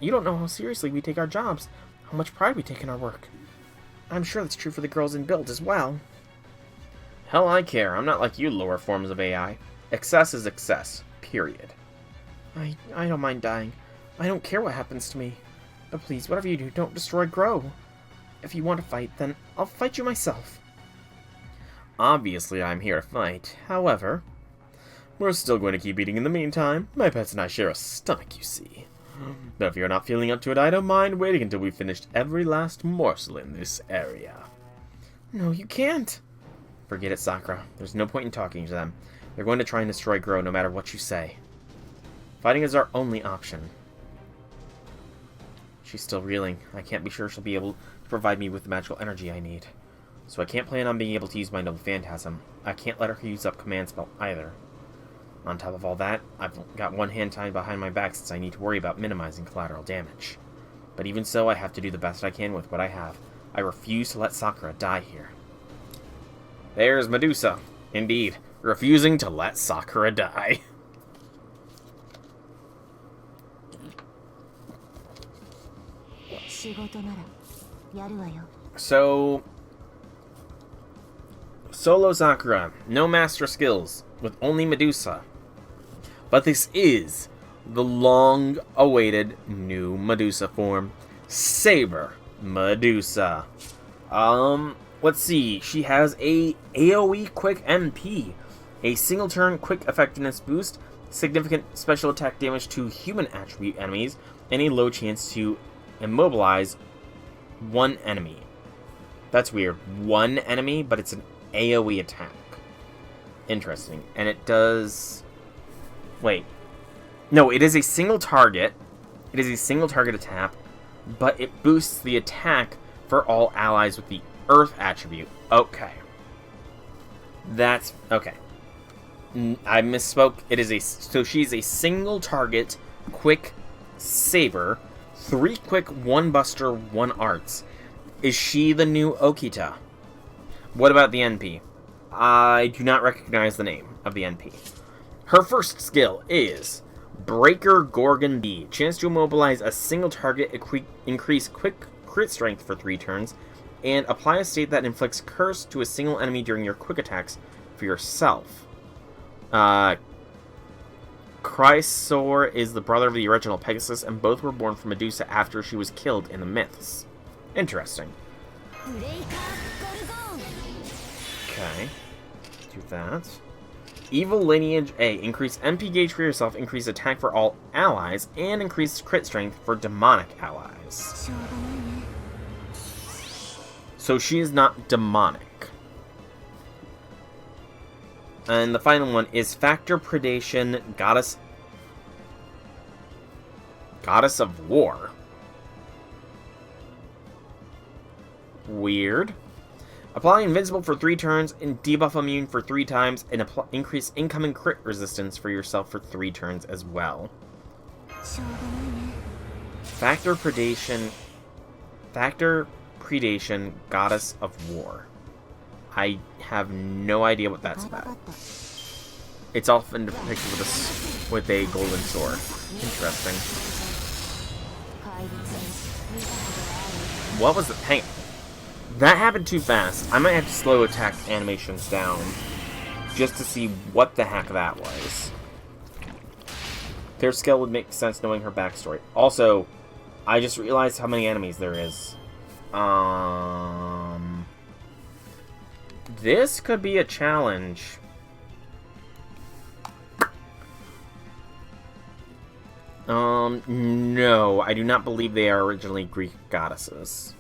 You don't know how seriously we take our jobs, how how much pride we take in our work. I'm sure that's true for the girls in build as well. Hell, I care. I'm not like you lower forms of AI. Excess is excess. Period. I don't mind dying. I don't care what happens to me. But please, whatever you do, don't destroy Grow. If you want to fight, then I'll fight you myself. Obviously, I'm here to fight. However, we're still going to keep eating in the meantime. My pets and I share a stomach, you see. But if you're not feeling up to it, I don't mind waiting until we've finished every last morsel in this area. No, you can't. Forget it, Sakura. There's no point in talking to them. They're going to try and destroy Grow no matter what you say. Fighting is our only option. She's still reeling. I can't be sure she'll be able to provide me with the magical energy I need. So I can't plan on being able to use my Noble Phantasm. I can't let her use up Command Spell either. On top of all that, I've got one hand tied behind my back since I need to worry about minimizing collateral damage. But even so, I have to do the best I can with what I have. I refuse to let Sakura die here. There's Medusa. Indeed, refusing to let Sakura die. So, solo Sakura, no master skills, with only Medusa. But this is the long-awaited new Medusa form, Saber Medusa. Let's see, she has a AoE quick MP, a single turn quick effectiveness boost, significant special attack damage to human attribute enemies, and a low chance to immobilize one enemy. That's weird. One enemy, but it's an AoE attack. Interesting. And it does... Wait. No, it is a single target. It is a single target attack, but it boosts the attack for all allies with the Earth attribute. Okay. That's... Okay. I misspoke. It is a... So she's a single target, quick saber, 3 quick, 1 buster, 1 arts. Is she the new Okita? What about the NP? I do not recognize the name of the NP. Her first skill is Breaker Gorgon B. Chance to immobilize a single target, increase quick crit strength for 3 turns, and apply a state that inflicts curse to a single enemy during your quick attacks for yourself. Chrysor is the brother of the original Pegasus, and both were born from Medusa after she was killed in the myths. Interesting. Okay. Do that. Evil Lineage A. Increase MP gauge for yourself, increase attack for all allies, and increase crit strength for demonic allies. So she is not demonic. And the final one is Factor Predation Goddess of War. Weird. Apply Invincible for 3 turns, and debuff Immune for 3 times, and increase incoming crit resistance for yourself for 3 turns as well. Factor Predation Goddess of War. I have no idea what that's about. It's often depicted with a golden sword. Interesting. What was the... Hang on. That happened too fast. I might have to slow attack animations down just to see what the heck that was. Their skill would make sense knowing her backstory. Also, I just realized how many enemies there is. This could be a challenge. No, I do not believe they are originally Greek goddesses.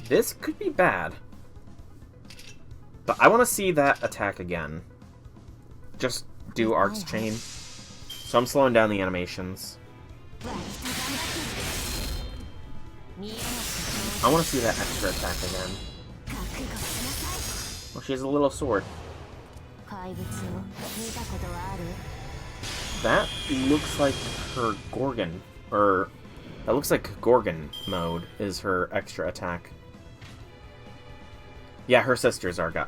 This could be bad. But I want to see that attack again. Just do Arc's Chain. So I'm slowing down the animations. I want to see that extra attack again. Well, she has a little sword. That looks like her Gorgon, or that looks like Gorgon mode is her extra attack. Yeah, her sisters are got.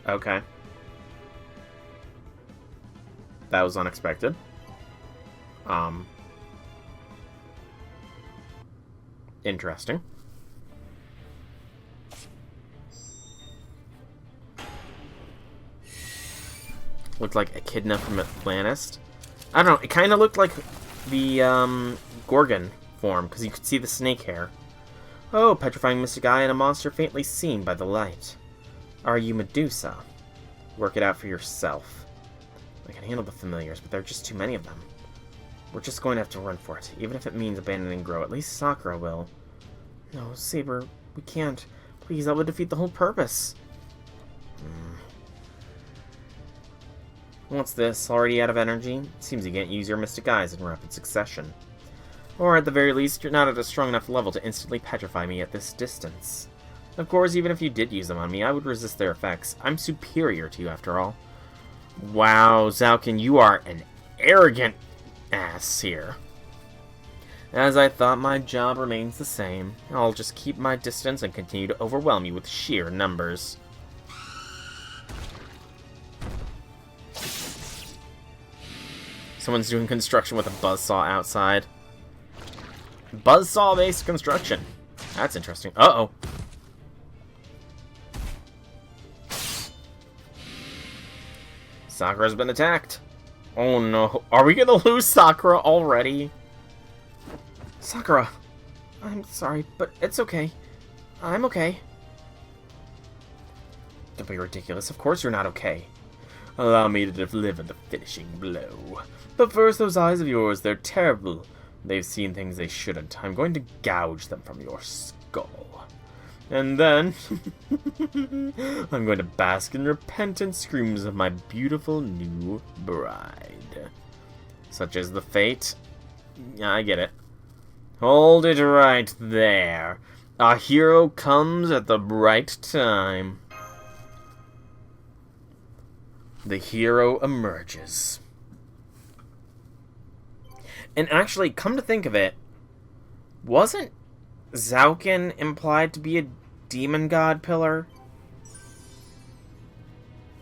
Okay. That was unexpected. Interesting. Looked like Echidna from Atlantis. I don't know, it kind of looked like the Gorgon form, because you could see the snake hair. Oh, petrifying mystic eye and a monster faintly seen by the light. Are you Medusa? Work it out for yourself. I can handle the familiars, but there are just too many of them. We're just going to have to run for it, even if it means abandoning Grow. At least Sakura will. No, Saber, we can't. Please, that would defeat the whole purpose. What's this? Already out of energy? Seems you can't use your mystic eyes in rapid succession. Or at the very least, you're not at a strong enough level to instantly petrify me at this distance. Of course, even if you did use them on me, I would resist their effects. I'm superior to you, after all. Wow, Zalkin, you are an arrogant ass here. As I thought, my job remains the same. I'll just keep my distance and continue to overwhelm you with sheer numbers. Someone's doing construction with a buzzsaw outside. Buzzsaw-based construction. That's interesting. Uh-oh. Sakura's been attacked. Oh no. Are we gonna lose Sakura already? Sakura. I'm sorry, but it's okay. I'm okay. Don't be ridiculous. Of course you're not okay. Allow me to deliver the finishing blow. But first, those eyes of yours, they're terrible. They've seen things they shouldn't. I'm going to gouge them from your skull. And then, I'm going to bask in repentant screams of my beautiful new bride. Such as the fate. Yeah, I get it. Hold it right there. Our hero comes at the right time. The hero emerges. And actually, come to think of it, wasn't Zalkin implied to be a demon god pillar?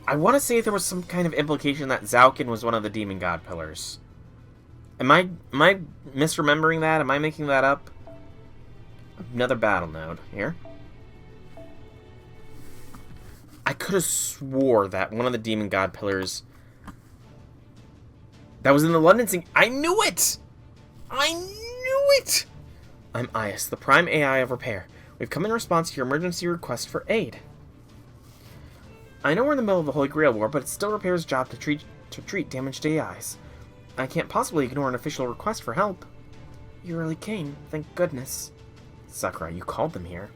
I want to say there was some kind of implication that Zalkin was one of the demon god pillars. Am I misremembering that? Am I making that up? Another battle node here. I could have swore that one of the demon god pillars that was in the London Sing. I knew it! I knew it! I'm Ias, the prime AI of repair. We've come in response to your emergency request for aid. I know we're in the middle of the Holy Grail War, but it's still Repair's job to treat damaged AIs. I can't possibly ignore an official request for help. You really came, thank goodness. Sakura, you called them here.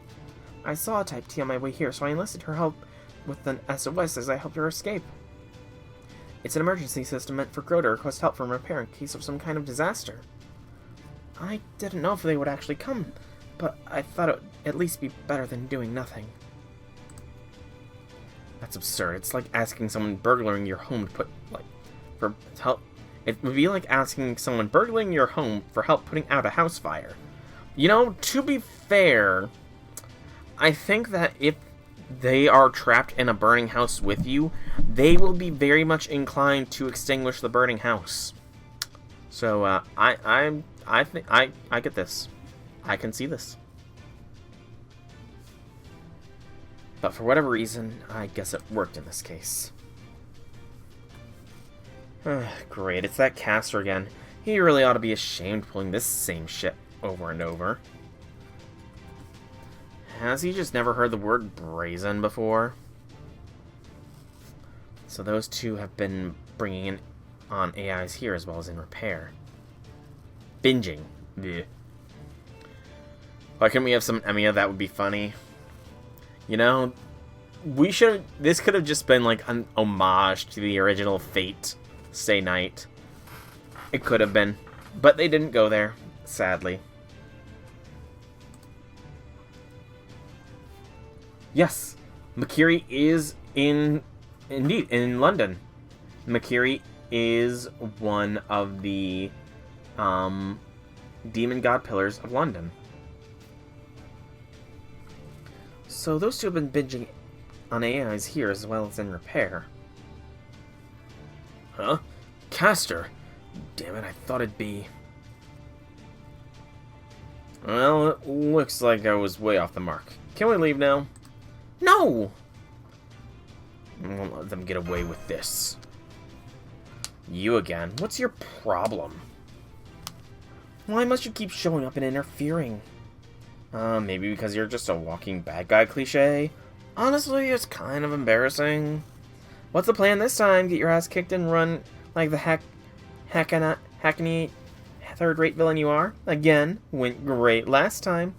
I saw a Type T on my way here, so I enlisted her help with an SOS as I helped her escape. It's an emergency system meant for Grow to request help from Repair in case of some kind of disaster. I didn't know if they would actually come, but I thought it would at least be better than doing nothing. That's absurd. It's like asking someone burglaring your home to for help. It would be like asking someone burglaring your home for help putting out a house fire. You know, to be fair, I think that if they are trapped in a burning house with you, they will be very much inclined to extinguish the burning house. So I think I get this. I can see this. But for whatever reason, I guess it worked in this case. Great, it's that caster again. He really ought to be ashamed pulling this same shit over and over. Has he just never heard the word brazen before? So those two have been bringing in on AIs here as well as in Repair. Binging. Blech. Why can't we have some Emiya? That would be funny. You know, we should. This could have just been like an homage to the original Fate Stay Night. It could have been, but they didn't go there, sadly. Yes, Makiri is indeed in London. Makiri is one of the demon god pillars of London. So those two have been binging on AIs here as well as in Repair. Huh? Caster? Damn it, I thought it'd be... Well, it looks like I was way off the mark. Can we leave now? No! I won't let them get away with this. You again. What's your problem? Why must you keep showing up and interfering? Maybe because you're just a walking bad guy cliche? Honestly, it's kind of embarrassing. What's the plan this time? Get your ass kicked and run like the hackney third-rate villain you are? Again, went great last time.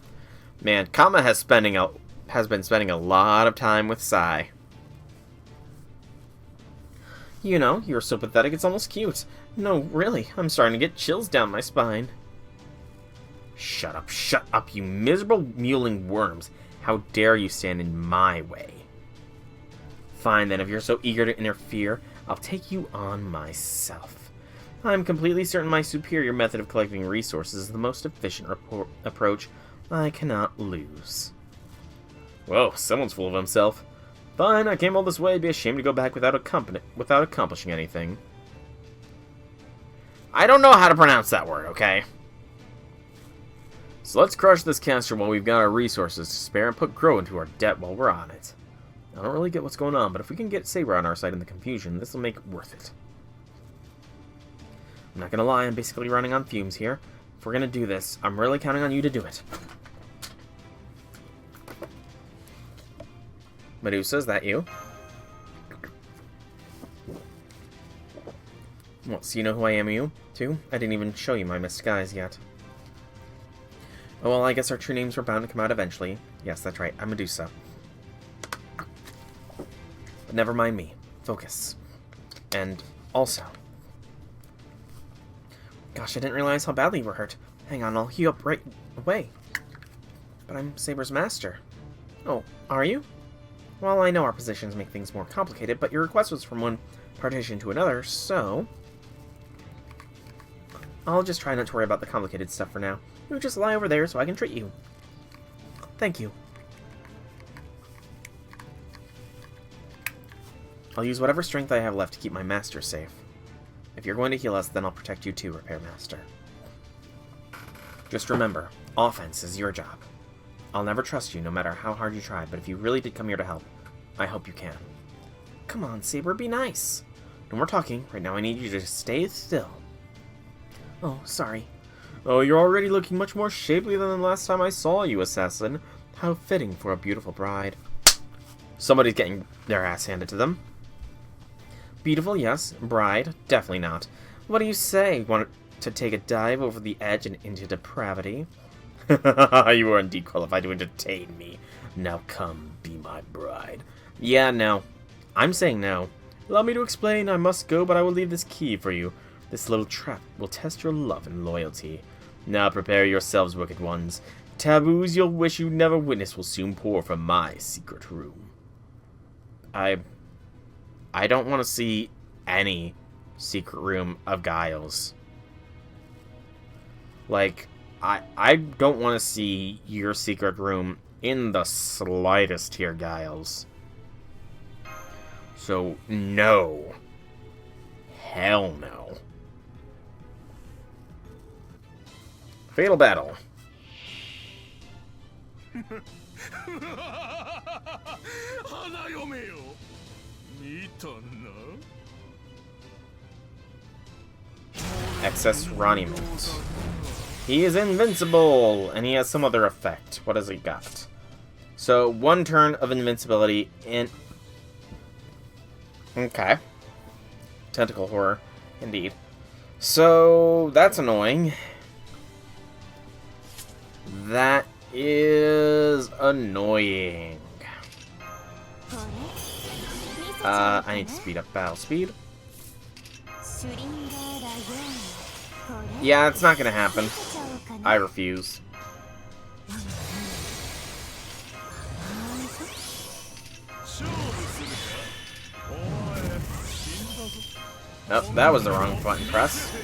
Man, Kama has been spending a lot of time with Sai. You know, you're so pathetic it's almost cute. No, really, I'm starting to get chills down my spine. Shut up, you miserable mewling worms. How dare you stand in my way? Fine then, if you're so eager to interfere, I'll take you on myself. I'm completely certain my superior method of collecting resources is the most efficient approach. I cannot lose. Whoa, someone's full of himself. Fine, I came all this way. It'd be a shame to go back without accomplishing anything. I don't know how to pronounce that word, okay? So let's crush this caster while we've got our resources to spare and put Crow into our debt while we're on it. I don't really get what's going on, but if we can get Saber on our side in the confusion, this will make it worth it. I'm not gonna lie, I'm basically running on fumes here. If we're gonna do this, I'm really counting on you to do it. Medusa, is that you? Well, so you know who I am, you, too? I didn't even show you my disguise yet. Oh, well, I guess our true names were bound to come out eventually. Yes, that's right, I'm Medusa. But never mind me. Focus. And also... Gosh, I didn't realize how badly you were hurt. Hang on, I'll heal up right away. But I'm Saber's master. Oh, are you? Well, I know our positions make things more complicated, but your request was from one partition to another, so... I'll just try not to worry about the complicated stuff for now. You just lie over there so I can treat you. Thank you. I'll use whatever strength I have left to keep my master safe. If you're going to heal us, then I'll protect you too, Repair Master. Just remember, offense is your job. I'll never trust you, no matter how hard you try, but if you really did come here to help, I hope you can. Come on, Saber, be nice. No more talking. Right now I need you to just stay still. Oh, sorry. Oh, you're already looking much more shapely than the last time I saw you, assassin. How fitting for a beautiful bride. Somebody's getting their ass handed to them. Beautiful, yes. Bride, definitely not. What do you say? Want to take a dive over the edge and into depravity? You are indeed qualified to entertain me. Now come, be my bride. Yeah, no. I'm saying no. Allow me to explain. I must go, but I will leave this key for you. This little trap will test your love and loyalty. Now prepare yourselves, wicked ones. Taboos you'll wish you never witnessed will soon pour from my secret room. I don't want to see any secret room of Giles. Like, I don't want to see your secret room in the slightest here, Giles. So, no. Hell no. Fatal battle. Excess Roniment. He is invincible, and he has some other effect. What has he got? So, 1 turn of invincibility in... Okay. Tentacle horror, indeed. So, that's annoying. That is annoying. I need to speed up battle speed. Yeah, it's not gonna happen. I refuse. Nope, that was the wrong button press.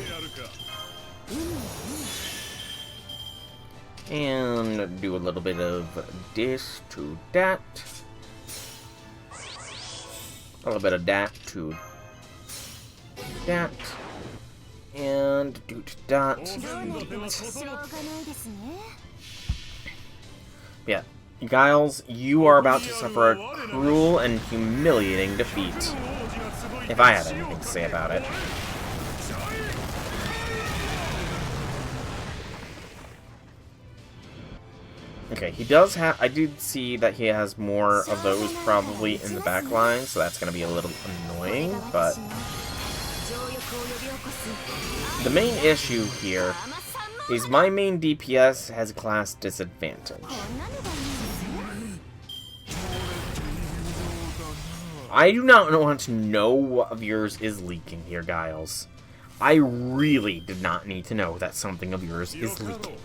And do a little bit of this to that. A little bit of that to that. And do that. Yeah. Giles, you are about to suffer a cruel and humiliating defeat. If I had anything to say about it. Okay, he does have... I do see that he has more of those probably in the back line, so that's going to be a little annoying, but... The main issue here is my main DPS has class disadvantage. I do not want to know what of yours is leaking here, Giles. I really did not need to know that something of yours is leaking.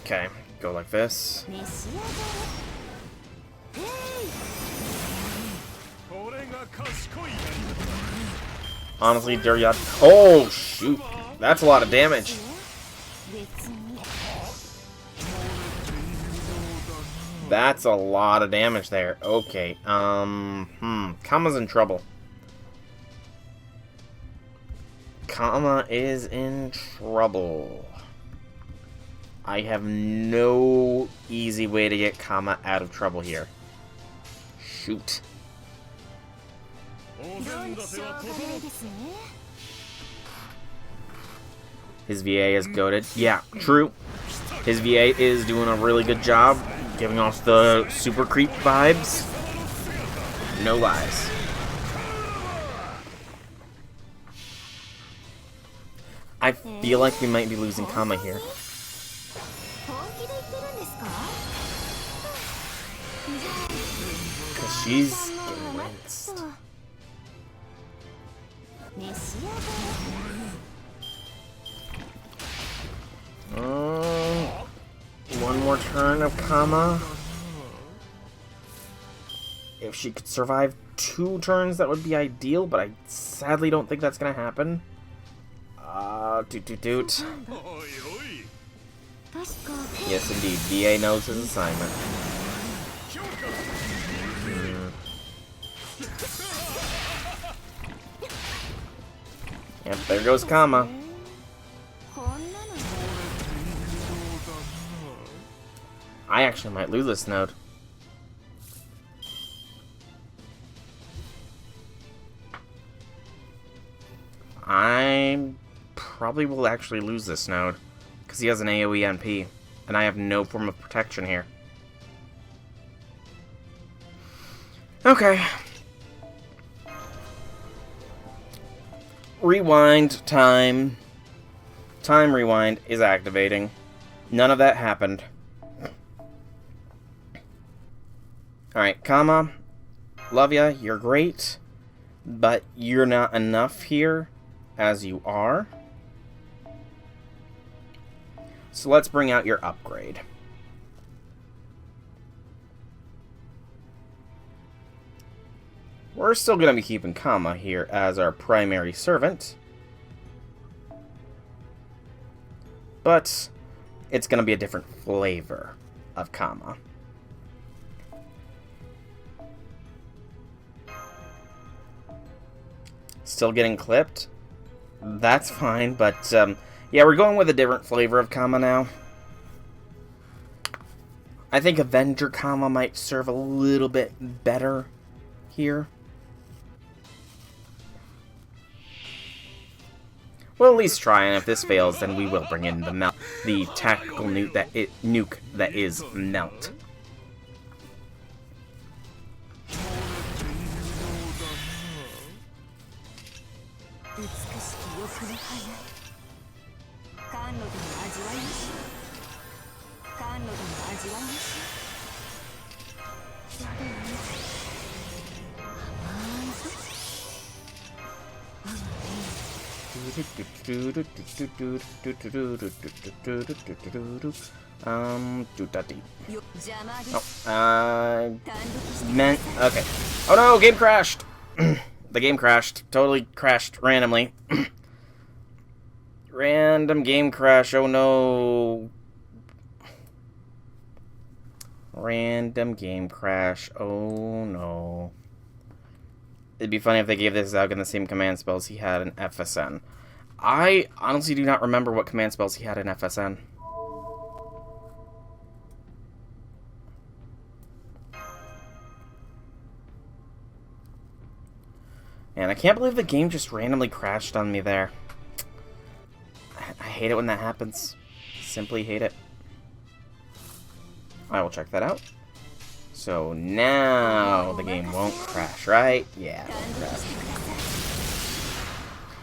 Okay, go like this. Honestly, Duryat. Oh, shoot. That's a lot of damage. That's a lot of damage there. Okay, Kama's in trouble. Kama is in trouble. I have no easy way to get Kama out of trouble here. Shoot. His VA is goated. Yeah, true. His VA is doing a really good job, giving off the super creep vibes. No lies. I feel like we might be losing Kama here. Because she's getting rinsed. One more turn of Kama. If she could survive 2 turns, that would be ideal, but I sadly don't think that's gonna happen. Doot. Yes, indeed. VA knows his assignment. Yep, there goes Kama. I actually might lose this node. I probably will actually lose this node because he has an AoE NP and I have no form of protection here. Okay. Rewind time. Time rewind is activating. None of that happened. Alright, Kama. Love ya, you're great. But you're not enough here as you are. So let's bring out your upgrade. We're still going to be keeping Kama here as our primary servant. But it's going to be a different flavor of Kama. Still getting clipped? That's fine, but yeah, we're going with a different flavor of Kama now. I think Avenger Kama might serve a little bit better here. We'll at least try, and if this fails, then we will bring in the tactical nuke that is Melt. Okay. Oh no, game crashed! The game crashed. Totally crashed randomly. Random game crash, oh no. Random game crash, oh no. It'd be funny if they gave this Zalgan the same command spells he had in FSN. I honestly do not remember what command spells he had in FSN. And I can't believe the game just randomly crashed on me there. I hate it when that happens. Simply hate it. I will check that out. So now the game won't crash, right? Yeah, it won't crash.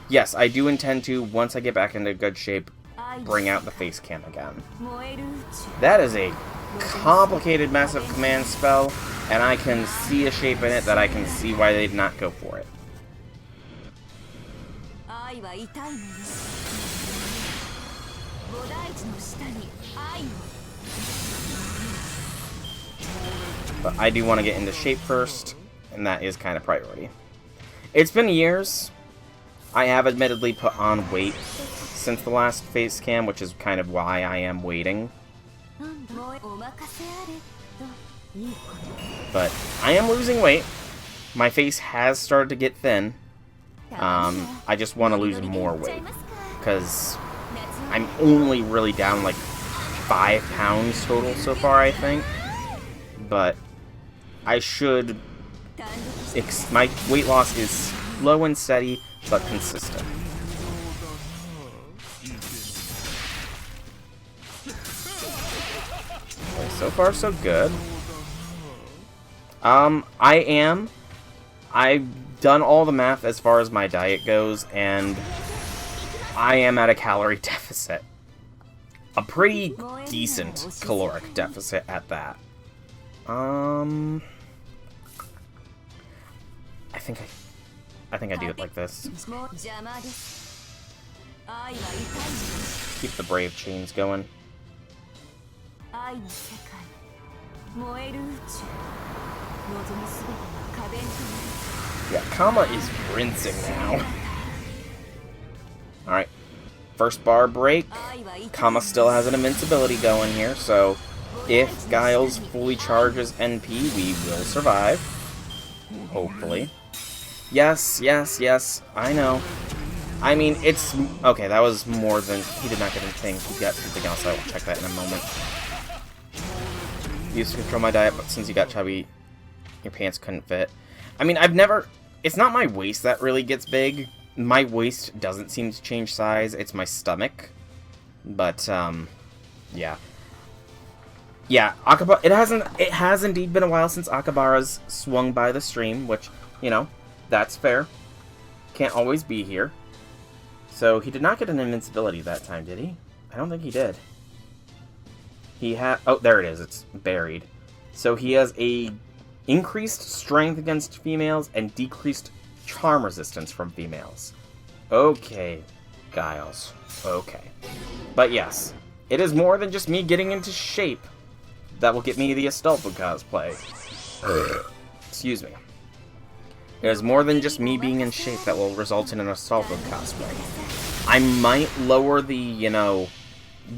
Yes, I do intend to, once I get back into good shape, bring out the face cam again. That is a complicated, massive command spell, and I can see a shape in it that I can see why they did not go for it. But I do want to get into shape first, and that is kind of priority. It's been years. I have admittedly put on weight since the last face cam, which is kind of why I am waiting. But I am losing weight. My face has started to get thin. I just want to lose more weight, because I'm only really down like 5 pounds total so far, I think. But I should... my weight loss is slow and steady, but consistent. Okay, so far so good. I've done all the math as far as my diet goes, and I am at a calorie deficit. A pretty decent caloric deficit at that. I think I do it like this. Keep the brave chains going. Yeah, Kama is rinsing now. Alright. First bar break. Kama still has an invincibility going here, so if Giles fully charges NP, we will survive. Hopefully. Yes, yes, yes. I know. I mean, it's... Okay, that was more than... He did not get anything. He got something else. I will check that in a moment. Used to control my diet, but since you got chubby, your pants couldn't fit. I mean, I've never... It's not my waist that really gets big. My waist doesn't seem to change size. It's my stomach. But, yeah. Yeah, Akaba... It has indeed been a while since Akabara's swung by the stream, which, you know, that's fair. Can't always be here. So, he did not get an invincibility that time, did he? I don't think he did. He had... Oh, there it is. It's buried. So, he has a increased strength against females and decreased charm resistance from females. Okay, Giles. Okay. But yes, it is more than just me getting into shape that will get me the Astolfo cosplay. Excuse me. It is more than just me being in shape that will result in an Astolfo cosplay. I might lower the, you know,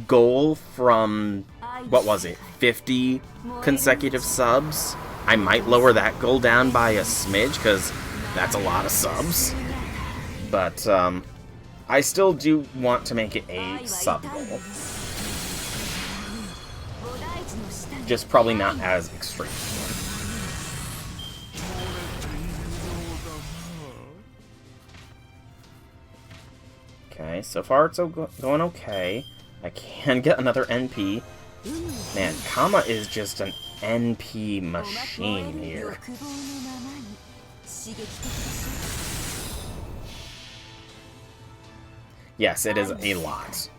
goal from, what was it, 50 consecutive subs? I might lower that goal down by a smidge, because that's a lot of subs. But, I still do want to make it a sub goal. Just probably not as extreme. Okay, so far it's going okay. I can get another NP. Man, Kama is just an NP machine here. Yes, it is a lot.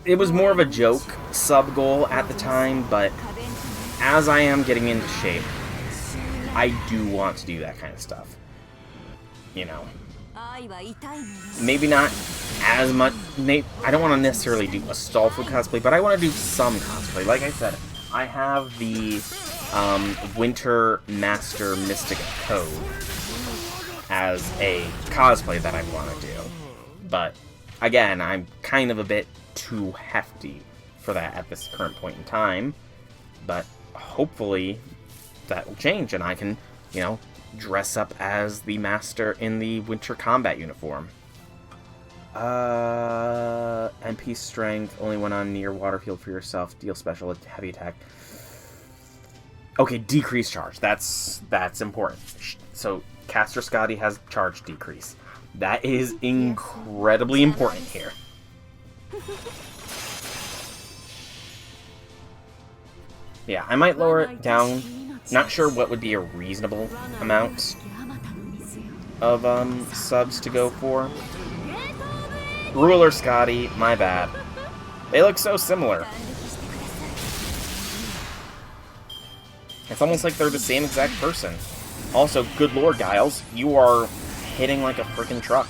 It was more of a joke sub goal at the time, but as I am getting into shape, I do want to do that kind of stuff. You know, Maybe not as much. I don't want to necessarily do Astolfo cosplay, but I want to do some cosplay. Like I said, I have the Winter Master Mystic Code as a cosplay that I want to do. But, again, I'm kind of a bit too hefty for that at this current point in time. But hopefully that will change and I can, you know, dress up as the Master in the Winter Combat uniform. MP strength, only when on near water field for yourself, deal special heavy attack. Okay, decrease charge. That's important. So Caster Scotty has charge decrease. That is incredibly important here. Yeah, I might lower it down. Not sure what would be a reasonable amount of subs to go for. Ruler Scotty, my bad. They look so similar. It's almost like they're the same exact person. Also, good lord, Giles, you are hitting like a freaking truck.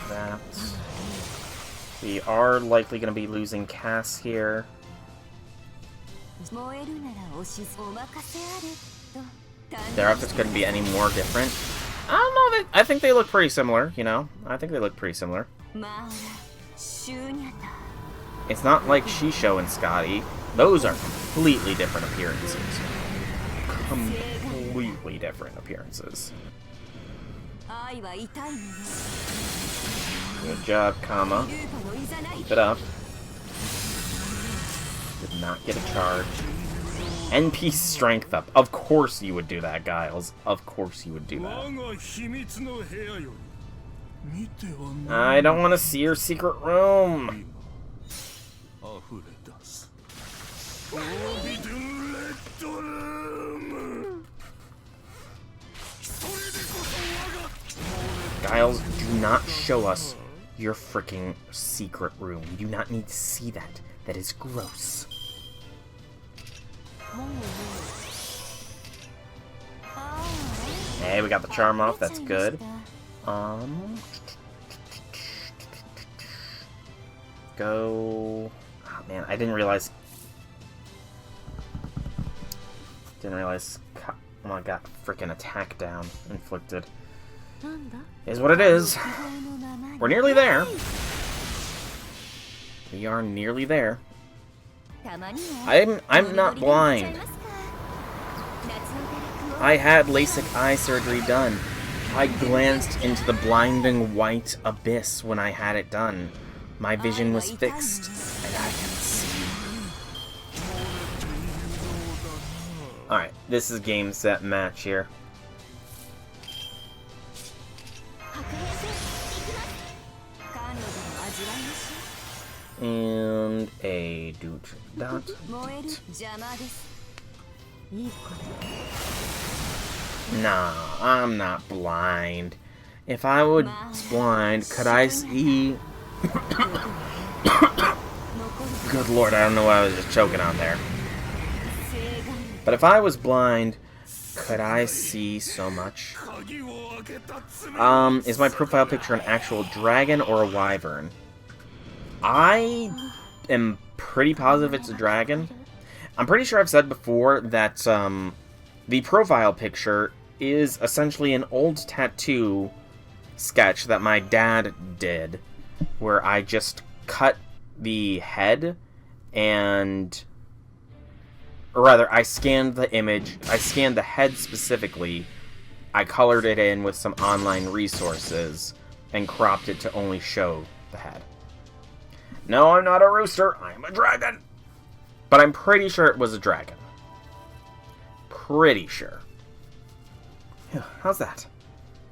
That. We are likely going to be losing Cass here. Their outfits couldn't be any more different. I don't know. I think they look pretty similar, you know? I think they look pretty similar. It's not like Shisho and Scotty. Those are completely different appearances. Completely different appearances. Good job, Kama. Keep it up. Did not get a charge. NP strength up. Of course you would do that, Giles. Of course you would do that. I don't want to see your secret room. Giles, do not show us your freaking secret room. We do not need to see that. That is gross. Hey, we got the charm off. That's good. Go. Oh man, I didn't realize. Oh my god, freaking attack down inflicted. Is what it is. We're nearly there. We are nearly there. I'm not blind. I had LASIK eye surgery done. I glanced into the blinding white abyss when I had it done. My vision was fixed, and I can see. Alright, this is game, set, match here. And a doot dot. Nah, I'm not blind. If I was blind, could I see? Good lord, I don't know why I was just choking on there. But if I was blind, could I see so much? Is my profile picture an actual dragon or a wyvern? I am pretty positive it's a dragon. I'm pretty sure I've said before that the profile picture is essentially an old tattoo sketch that my dad did, where I just cut the head and... Or rather, I scanned the image, I scanned the head specifically, I colored it in with some online resources, and cropped it to only show the head. No, I'm not a rooster, I'm a dragon! But I'm pretty sure it was a dragon. Pretty sure. How's that?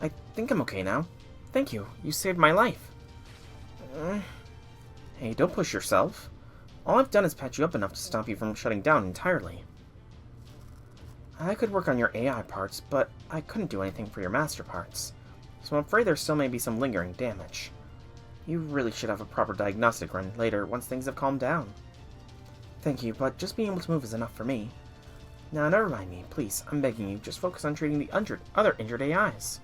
I think I'm okay now. Thank you, you saved my life. Hey, don't push yourself. All I've done is patch you up enough to stop you from shutting down entirely. I could work on your AI parts, but I couldn't do anything for your master parts. So I'm afraid there still may be some lingering damage. You really should have a proper diagnostic run later once things have calmed down. Thank you, but just being able to move is enough for me. Now, never mind me, please. I'm begging you, just focus on treating the other injured AIs.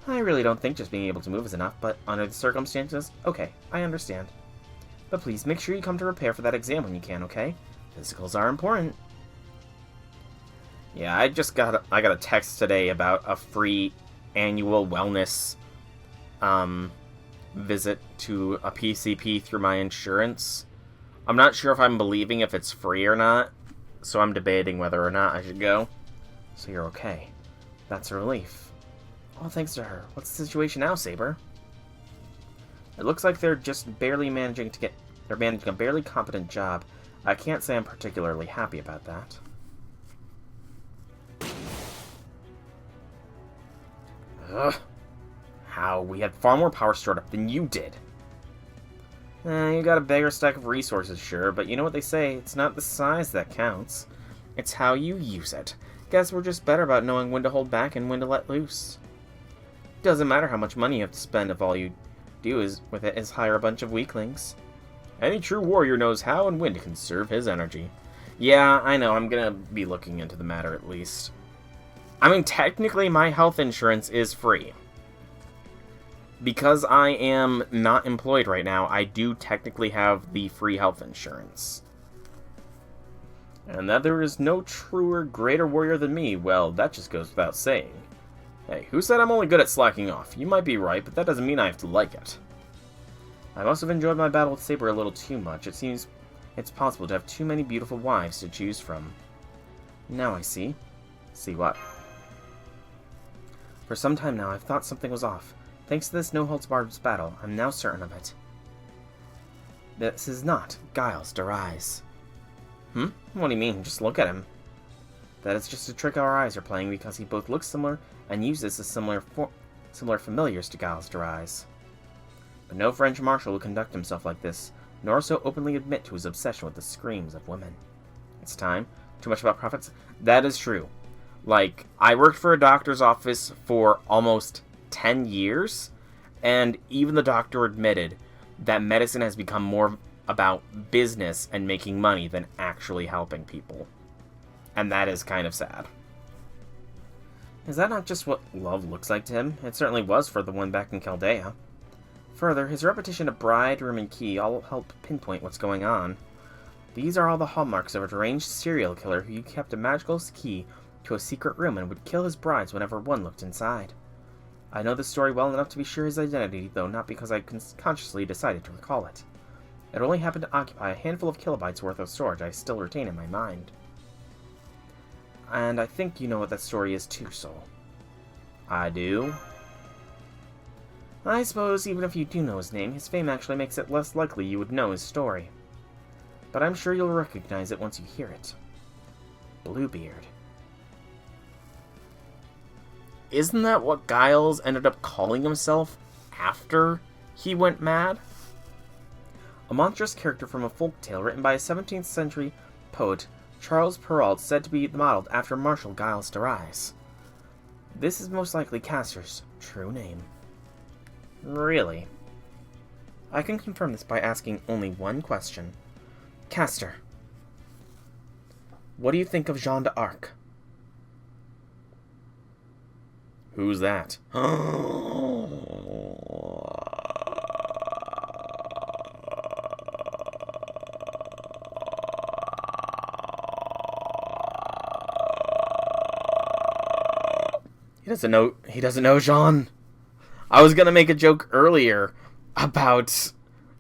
I really don't think just being able to move is enough, but under the circumstances, okay, I understand. But please, make sure you come to repair for that exam when you can, okay? Physicals are important. Yeah, I got a text today about a free annual wellness visit to a PCP through my insurance. I'm not sure if I'm believing if it's free or not, so I'm debating whether or not I should go. So you're okay. That's a relief. All thanks to her. What's the situation now, Saber? It looks like they're just barely managing a barely competent job. I can't say I'm particularly happy about that. Ugh. How? We had far more power stored up than you did. You got a bigger stack of resources, sure, but you know what they say, it's not the size that counts. It's how you use it. Guess we're just better about knowing when to hold back and when to let loose. Doesn't matter how much money you have to spend if all you do with it is hire a bunch of weaklings. Any true warrior knows how and when to conserve his energy. Yeah, I know, I'm gonna be looking into the matter at least. I mean, technically my health insurance is free. Because I am not employed right now, I do technically have the free health insurance. And that there is no truer, greater warrior than me, well, that just goes without saying. Hey, who said I'm only good at slacking off? You might be right, but that doesn't mean I have to like it. I must have enjoyed my battle with Saber a little too much. It seems it's possible to have too many beautiful wives to choose from. Now I see. See what? For some time now, I've thought something was off. Thanks to this no-holds-barred battle, I'm now certain of it. This is not Giles Derise. What do you mean? Just look at him. That is just a trick our eyes are playing because he both looks similar and uses the similar familiars to Giles Derise. But no French marshal will conduct himself like this, nor so openly admit to his obsession with the screams of women. It's time. Too much about profits? That is true. Like, I worked for a doctor's office for almost 10 years, and even the doctor admitted that medicine has become more about business and making money than actually helping people. And that is kind of sad. Is that not just what love looks like to him? It certainly was for the one back in Chaldea. Further, his repetition of bride, room, and key all help pinpoint what's going on. These are all the hallmarks of a deranged serial killer who kept a magical key to a secret room and would kill his brides whenever one looked inside. I know this story well enough to be sure his identity, though not because I consciously decided to recall it. It only happened to occupy a handful of kilobytes worth of storage I still retain in my mind. And I think you know what that story is too, Soul. I do? I suppose even if you do know his name, his fame actually makes it less likely you would know his story. But I'm sure you'll recognize it once you hear it. Bluebeard. Isn't that what Giles ended up calling himself after he went mad? A monstrous character from a folk tale written by a 17th century poet, Charles Perrault, said to be modeled after Marshal Giles Derise. This is most likely Castor's true name. Really? I can confirm this by asking only one question. Castor, what do you think of Jeanne d'Arc? Who's that? He doesn't know Jean. I was gonna make a joke earlier about,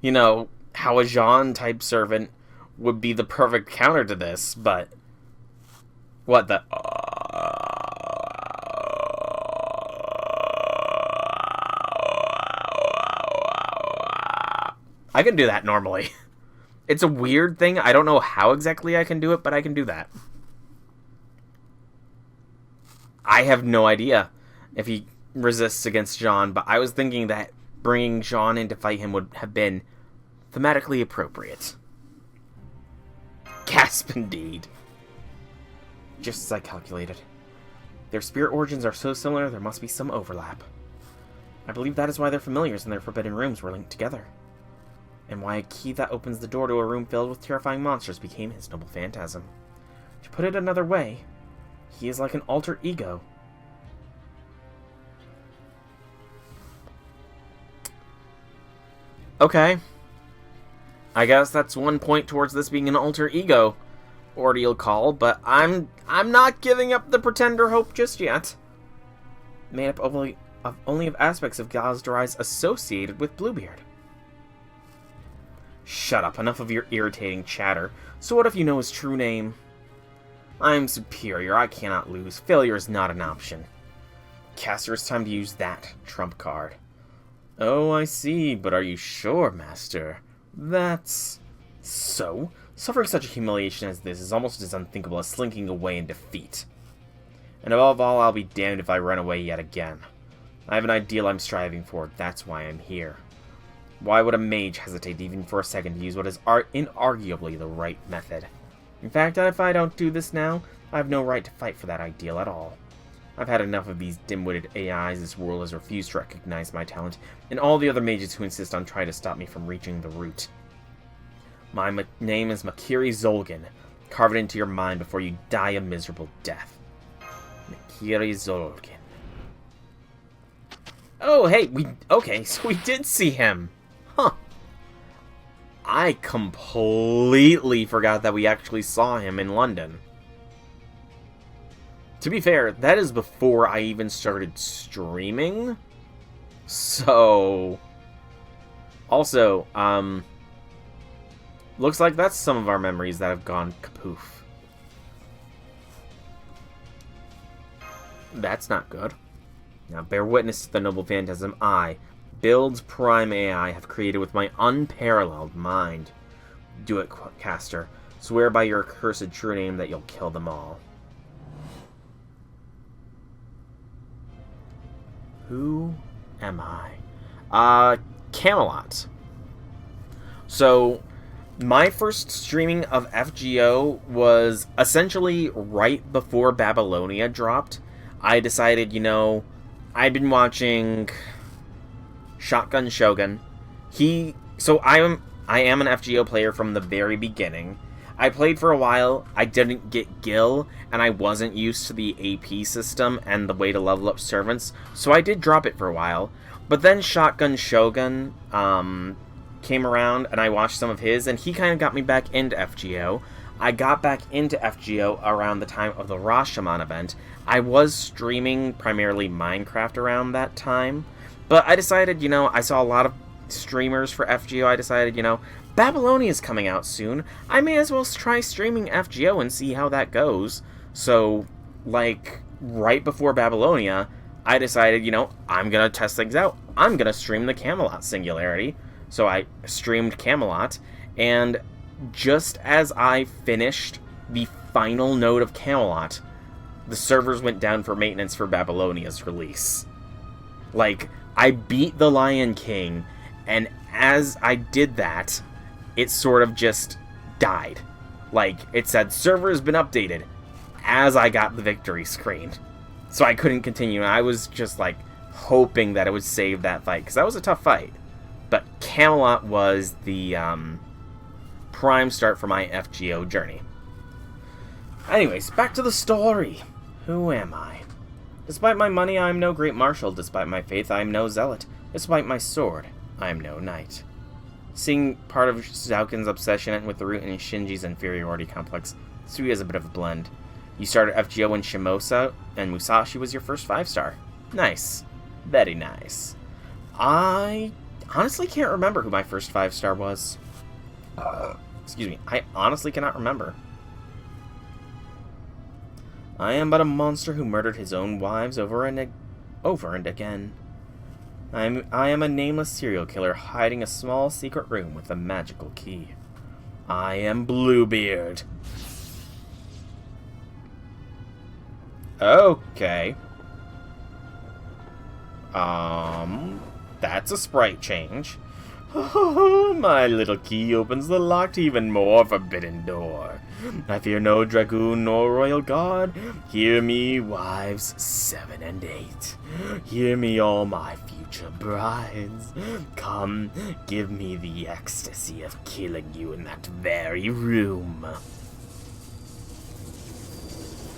how a Jean type servant would be the perfect counter to this, but what the I can do that normally. It's a weird thing. I don't know how exactly I can do it, but I can do that. I have no idea if he resists against Jean, but I was thinking that bringing Jean in to fight him would have been Thematically appropriate. Gasp indeed. Just as I calculated. Their spirit origins are so similar, there must be some overlap. I believe that is why their familiars and their forbidden rooms were linked together. And why a key that opens the door to a room filled with terrifying monsters became his noble phantasm. To put it another way, he is like an alter ego. Okay. I guess that's one point towards this being an alter ego ordeal call, but I'm not giving up the pretender hope just yet. Made up only of aspects of Gazdarai associated with Bluebeard. Shut up, enough of your irritating chatter. So what if you know his true name? I'm superior, I cannot lose. Failure is not an option. Caster, it's time to use that trump card. Oh, I see, but are you sure, Master? That's... so? Suffering such a humiliation as this is almost as unthinkable as slinking away in defeat. And above all, I'll be damned if I run away yet again. I have an ideal I'm striving for, that's why I'm here. Why would a mage hesitate even for a second to use what is inarguably the right method? In fact, if I don't do this now, I have no right to fight for that ideal at all. I've had enough of these dim-witted AIs this world has refused to recognize my talent, and all the other mages who insist on trying to stop me from reaching the root. My name is Makiri Zolgan. Carve it into your mind before you die a miserable death. Makiri Zolgan. Oh, hey, okay, so we did see him. Huh. I completely forgot that we actually saw him in London. To be fair, that is before I even started streaming. So... also, looks like that's some of our memories that have gone kapoof. That's not good. Now bear witness to the noble phantasm I, Build's Prime AI, have created with my unparalleled mind. Do it, Caster. Swear by your accursed true name that you'll kill them all. Who am I? Camelot. So, my first streaming of FGO was essentially right before Babylonia dropped. I decided, you know, I'd been watching Shotgun Shogun. So I am an FGO player from the very beginning. I played for a while, I didn't get Gil, and I wasn't used to the AP system and the way to level up servants, so I did drop it for a while. But then Shotgun Shogun came around, and I watched some of his, and he kind of got me back into FGO. I got back into FGO around the time of the Rashomon event. I was streaming primarily Minecraft around that time, but I decided, you know, I saw a lot of streamers for FGO. I decided, you know, Babylonia is coming out soon. I may as well try streaming FGO and see how that goes. So, like, right before Babylonia, I decided, you know, I'm gonna test things out. I'm gonna stream the Camelot Singularity. So I streamed Camelot, and just as I finished the final node of Camelot, the servers went down for maintenance for Babylonia's release. Like, I beat the Lion King, and as I did that, it sort of just died. Like, it said, server has been updated, as I got the victory screen. So I couldn't continue, and I was just, like, hoping that it would save that fight, because that was a tough fight. But Camelot was the, prime start for my FGO journey. Anyways, back to the story. Who am I? Despite my money, I am no great marshal. Despite my faith, I am no zealot. Despite my sword, I am no knight. Seeing part of Zaukin's obsession with the root and Shinji's inferiority complex, Sui is a bit of a blend. You started FGO when Shimosa and Musashi was your first 5-star. Nice. Very nice. I honestly can't remember who my first 5-star was. Excuse me. I honestly cannot remember. I am but a monster who murdered his own wives over and again. I am a nameless serial killer hiding a small secret room with a magical key. I am Bluebeard. Okay. That's a sprite change. My little key opens the locked, even more forbidden door. I fear no dragoon nor royal guard. Hear me, wives 7 and 8. Hear me, all my future brides. Come, give me the ecstasy of killing you in that very room.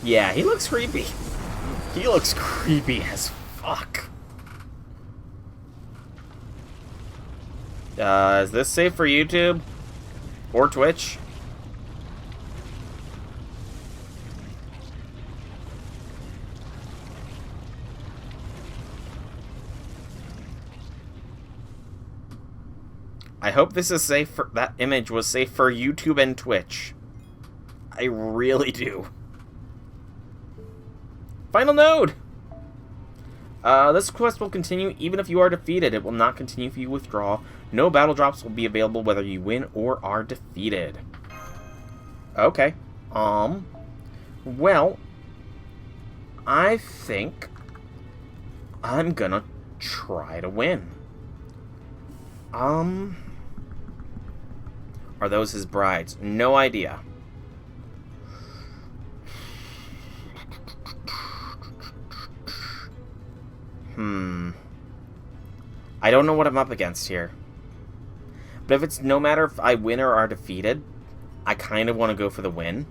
Yeah, he looks creepy. He looks creepy as fuck. Is this safe for YouTube? Or Twitch? I hope this is safe for... That image was safe for YouTube and Twitch. I really do. Final node! This quest will continue even if you are defeated. It will not continue if you withdraw. No battle drops will be available whether you win or are defeated. Okay. Well, I think I'm gonna try to win. Are those his brides? No idea. I don't know what I'm up against here. But if it's no matter if I win or are defeated, I kind of want to go for the win.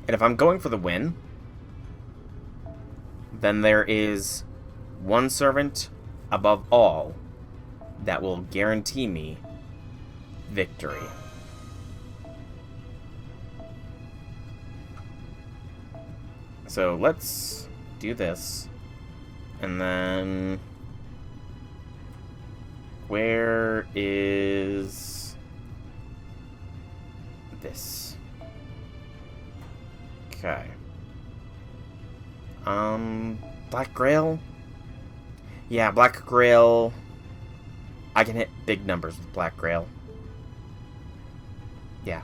And if I'm going for the win, then there is one servant above all that will guarantee me victory. So let's do this. And then... where is this? Okay. Black Grail? Yeah, Black Grail. I can hit big numbers with Black Grail. Yeah.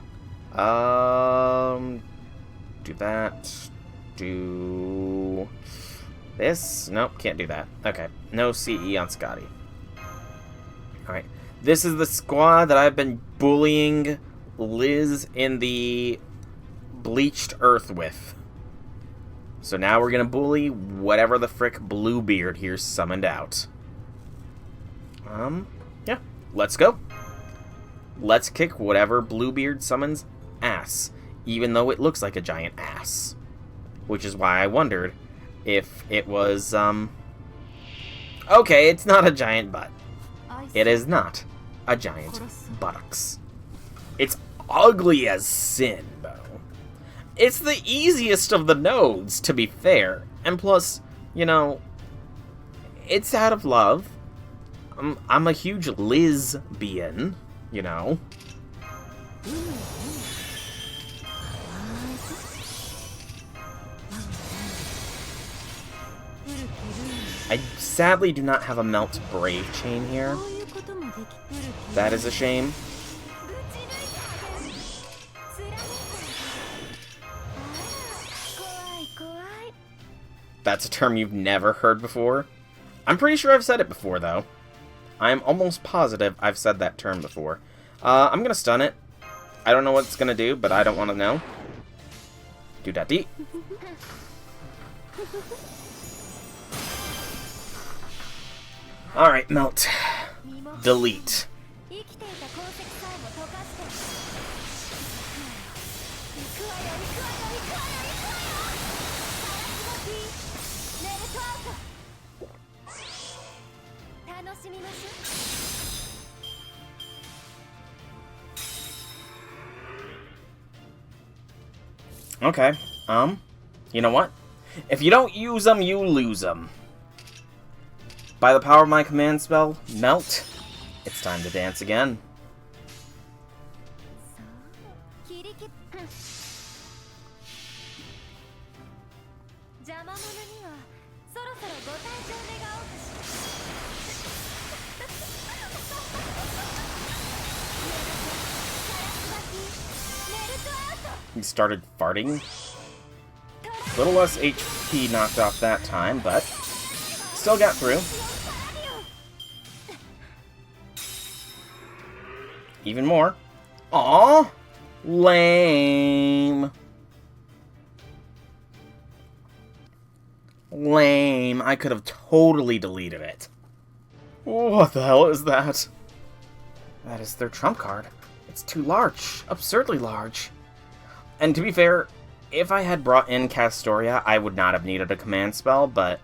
Do that. Do this. Nope, can't do that. Okay. No CE on Scotty. Alright. This is the squad that I've been bullying Liz in the bleached earth with. So now we're gonna bully whatever the frick Bluebeard here summoned out. Yeah. Let's go. Let's kick whatever Bluebeard summons ass. Even though it looks like a giant ass. Which is why I wondered if it was, okay, it's not a giant butt. It is not a giant buttocks. It's ugly as sin, though. It's the easiest of the nodes, to be fair. And plus, you know, it's out of love. I'm a huge lesbian, you know. I sadly do not have a Melt Brave chain here. That is a shame. That's a term you've never heard before? I'm pretty sure I've said it before, though. I'm almost positive I've said that term before. I'm gonna stun it. I don't know what it's gonna do, but I don't want to know. Do that deep. Alright, Melt. Delete. Okay, you know what? If you don't use them, you lose them. By the power of my command spell, Melt, it's time to dance again. He started farting. A little less HP knocked off that time, but still got through. Even more. Aw! Lame. Lame. I could have totally deleted it. What the hell is that? That is their trump card. It's too large. Absurdly large. And to be fair, if I had brought in Castoria, I would not have needed a command spell, but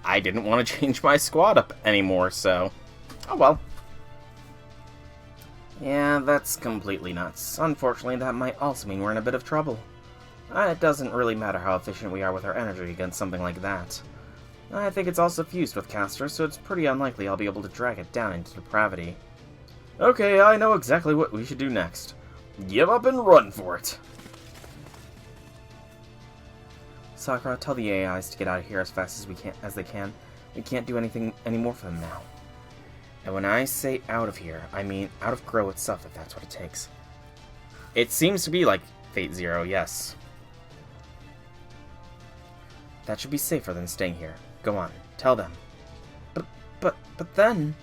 I didn't want to change my squad up anymore, so... oh well. Yeah, that's completely nuts. Unfortunately, that might also mean we're in a bit of trouble. It doesn't really matter how efficient we are with our energy against something like that. I think it's also fused with Castor, so it's pretty unlikely I'll be able to drag it down into depravity. Okay, I know exactly what we should do next. Give up and run for it! Sakura, tell the AIs to get out of here as fast as they can. We can't do anything anymore for them now. And when I say out of here, I mean out of Grow itself, if that's what it takes. It seems to be like Fate Zero, yes. That should be safer than staying here. Go on, tell them. But then...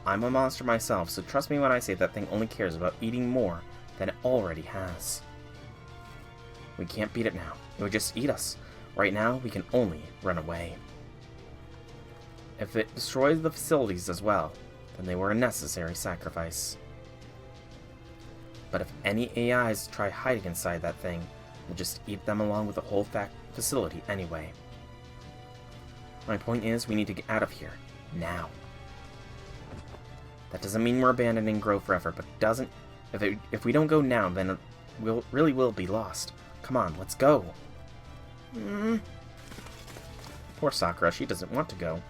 I'm a monster myself, so trust me when I say that thing only cares about eating more than it already has. We can't beat it now. It would just eat us. Right now, we can only run away. If it destroys the facilities as well, then they were a necessary sacrifice. But if any AIs try hiding inside that thing, we'll just eat them along with the whole facility anyway. My point is, we need to get out of here. Now. That doesn't mean we're abandoning Grow forever, but doesn't... If we don't go now, then we'll really will be lost. Come on, let's go. Poor Sakura, she doesn't want to go.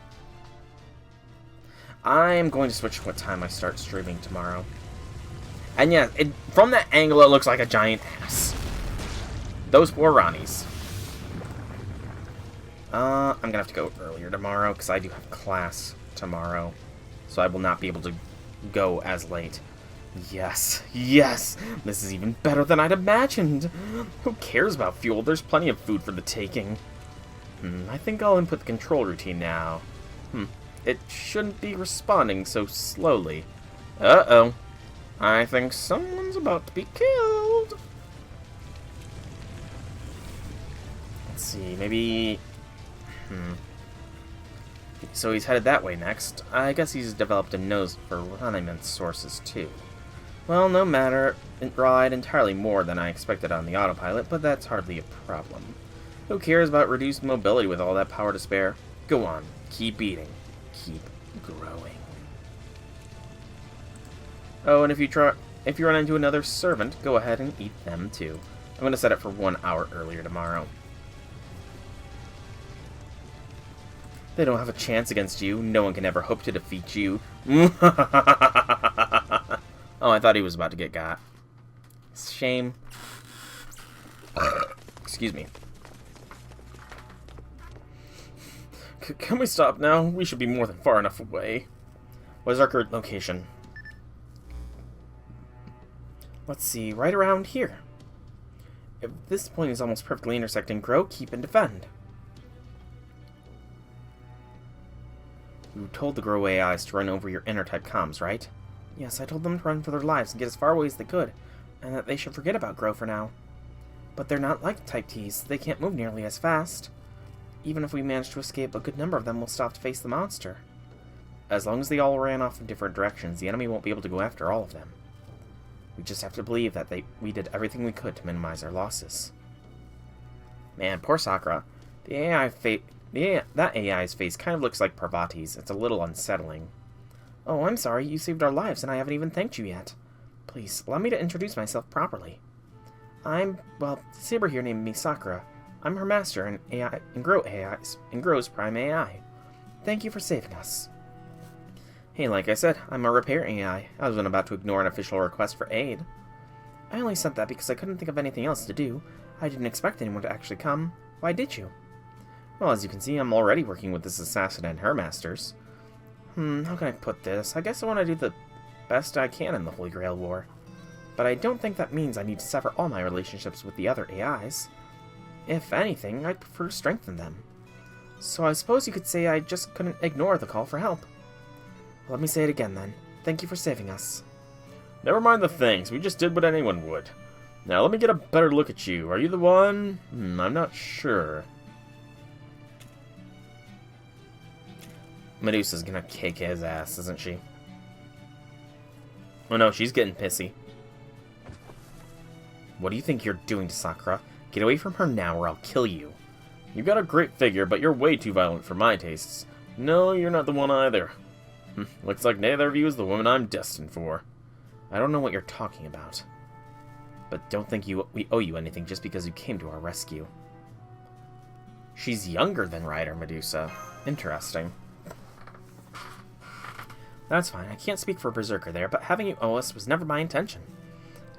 I'm going to switch what time I start streaming tomorrow. And yeah, from that angle it looks like a giant ass. Those poor Ronnies. I'm gonna have to go earlier tomorrow, because I do have class tomorrow. So I will not be able to go as late. Yes, yes! This is even better than I'd imagined! Who cares about fuel? There's plenty of food for the taking. I think I'll input the control routine now. It shouldn't be responding so slowly. Uh-oh. I think someone's about to be killed! Let's see, maybe... So he's headed that way next. I guess he's developed a nose for Runimant sources, too. Well, no matter. It relied entirely more than I expected on the autopilot, but that's hardly a problem. Who cares about reduced mobility with all that power to spare? Go on. Keep eating. Keep growing. Oh, and if you run into another servant, go ahead and eat them, too. I'm going to set it for 1 hour earlier tomorrow. They don't have a chance against you. No one can ever hope to defeat you. Oh, I thought he was about to get got. Shame. Excuse me. Can we stop now? We should be more than far enough away. What is our current location? Let's see, right around here. If this point is almost perfectly intersecting, Grow, keep, and defend. You told the Grow AIs to run over your inner-type comms, right? Yes, I told them to run for their lives and get as far away as they could, and that they should forget about Grow for now. But they're not like Type Ts. They can't move nearly as fast. Even if we manage to escape, a good number of them will stop to face the monster. As long as they all ran off in different directions, the enemy won't be able to go after all of them. We just have to believe that we did everything we could to minimize our losses. Man, poor Sakura. That AI's face kind of looks like Parvati's. It's a little unsettling. Oh, I'm sorry. You saved our lives, and I haven't even thanked you yet. Please, allow me to introduce myself properly. Well, Saber here named me Sakura. I'm her master in Grow's Prime AI. Thank you for saving us. Hey, like I said, I'm a repair AI. I wasn't about to ignore an official request for aid. I only sent that because I couldn't think of anything else to do. I didn't expect anyone to actually come. Why did you? Well, as you can see, I'm already working with this assassin and her masters. How can I put this? I guess I want to do the best I can in the Holy Grail War. But I don't think that means I need to sever all my relationships with the other AIs. If anything, I'd prefer to strengthen them. So I suppose you could say I just couldn't ignore the call for help. Let me say it again then. Thank you for saving us. Never mind the thanks, we just did what anyone would. Now let me get a better look at you. Are you the one? I'm not sure. Medusa's gonna kick his ass, isn't she? Oh no, she's getting pissy. What do you think you're doing to Sakura? Get away from her now or I'll kill you. You've got a great figure, but you're way too violent for my tastes. No, you're not the one either. Looks like neither of you is the woman I'm destined for. I don't know what you're talking about. But don't think we owe you anything just because you came to our rescue. She's younger than Ryder Medusa. Interesting. That's fine. I can't speak for Berserker there, but having you owe us was never my intention.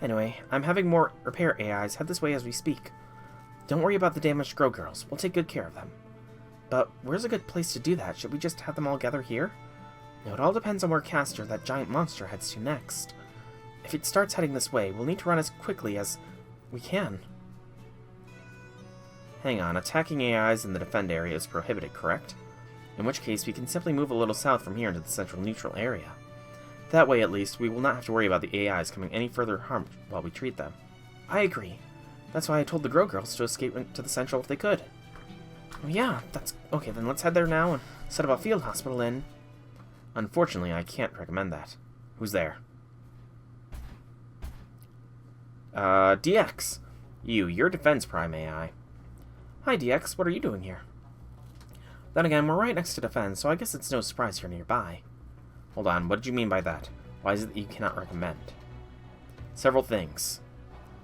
Anyway, I'm having more repair AIs head this way as we speak. Don't worry about the damaged Grow Girls. We'll take good care of them. But where's a good place to do that? Should we just have them all gather here? No, it all depends on where Castor, that giant monster, heads to next. If it starts heading this way, we'll need to run as quickly as we can. Hang on, attacking AIs in the defend area is prohibited, correct? In which case, we can simply move a little south from here into the central neutral area. That way, at least, we will not have to worry about the AIs coming any further harm while we treat them. I agree. That's why I told the Grow Girls to escape to the central if they could. Oh yeah, that's... Okay, then let's head there now and set up a field hospital in... Unfortunately, I can't recommend that. Who's there? DX. You're Defense Prime AI. Hi, DX. What are you doing here? Then again, we're right next to Defense, so I guess it's no surprise you're nearby. Hold on, what did you mean by that? Why is it that you cannot recommend? Several things.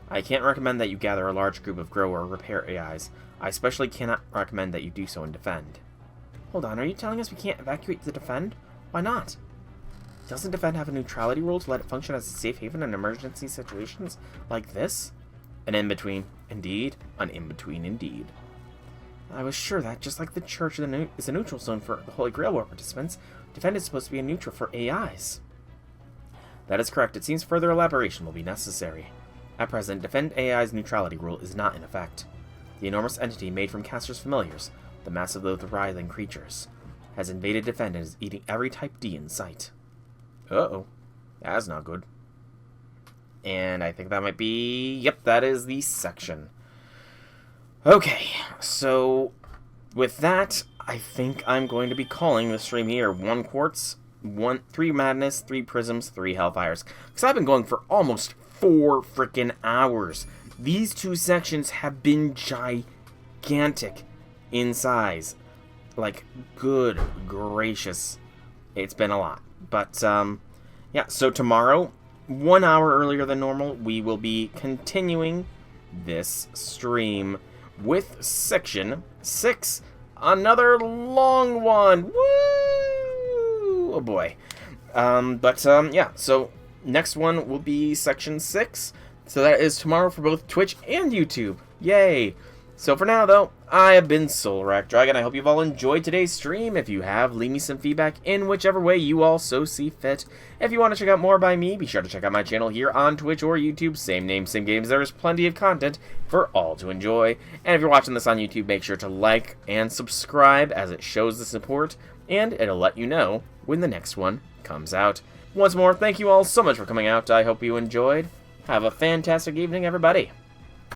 I can't recommend that you gather a large group of grow or repair AIs. I especially cannot recommend that you do so in Defend. Hold on, are you telling us we can't evacuate the Defend? Why not? Doesn't Defend have a neutrality rule to let it function as a safe haven in emergency situations like this? An in-between. Indeed. An in-between indeed. I was sure that, just like the Church is a neutral zone for the Holy Grail War participants, Defend is supposed to be a neutral for AIs. That is correct. It seems further elaboration will be necessary. At present, Defend AI's neutrality rule is not in effect. The enormous entity made from Castor's familiars, the mass of those writhing creatures, has invaded Defend and is eating every Type D in sight. Uh-oh. That's not good. And I think that might be... Yep, that is the section. Okay, so with that, I think I'm going to be calling the stream here 1 Quartz, 3 Madness, 3 Prisms, 3 Hellfires. Because I've been going for almost 4 freaking hours. These 2 sections have been gigantic in size. Like, good gracious. It's been a lot. But, yeah, so tomorrow, 1 hour earlier than normal, we will be continuing this stream with Section 6. Another long one. Woo! Oh boy. Yeah, so next one will be Section 6. So that is tomorrow for both Twitch and YouTube. Yay! So for now, though, I have been Soulrack Dragon. I hope you've all enjoyed today's stream. If you have, leave me some feedback in whichever way you all so see fit. If you want to check out more by me, be sure to check out my channel here on Twitch or YouTube. Same name, same games. There is plenty of content for all to enjoy. And if you're watching this on YouTube, make sure to like and subscribe as it shows the support, and it'll let you know when the next one comes out. Once more, thank you all so much for coming out. I hope you enjoyed. Have a fantastic evening, everybody.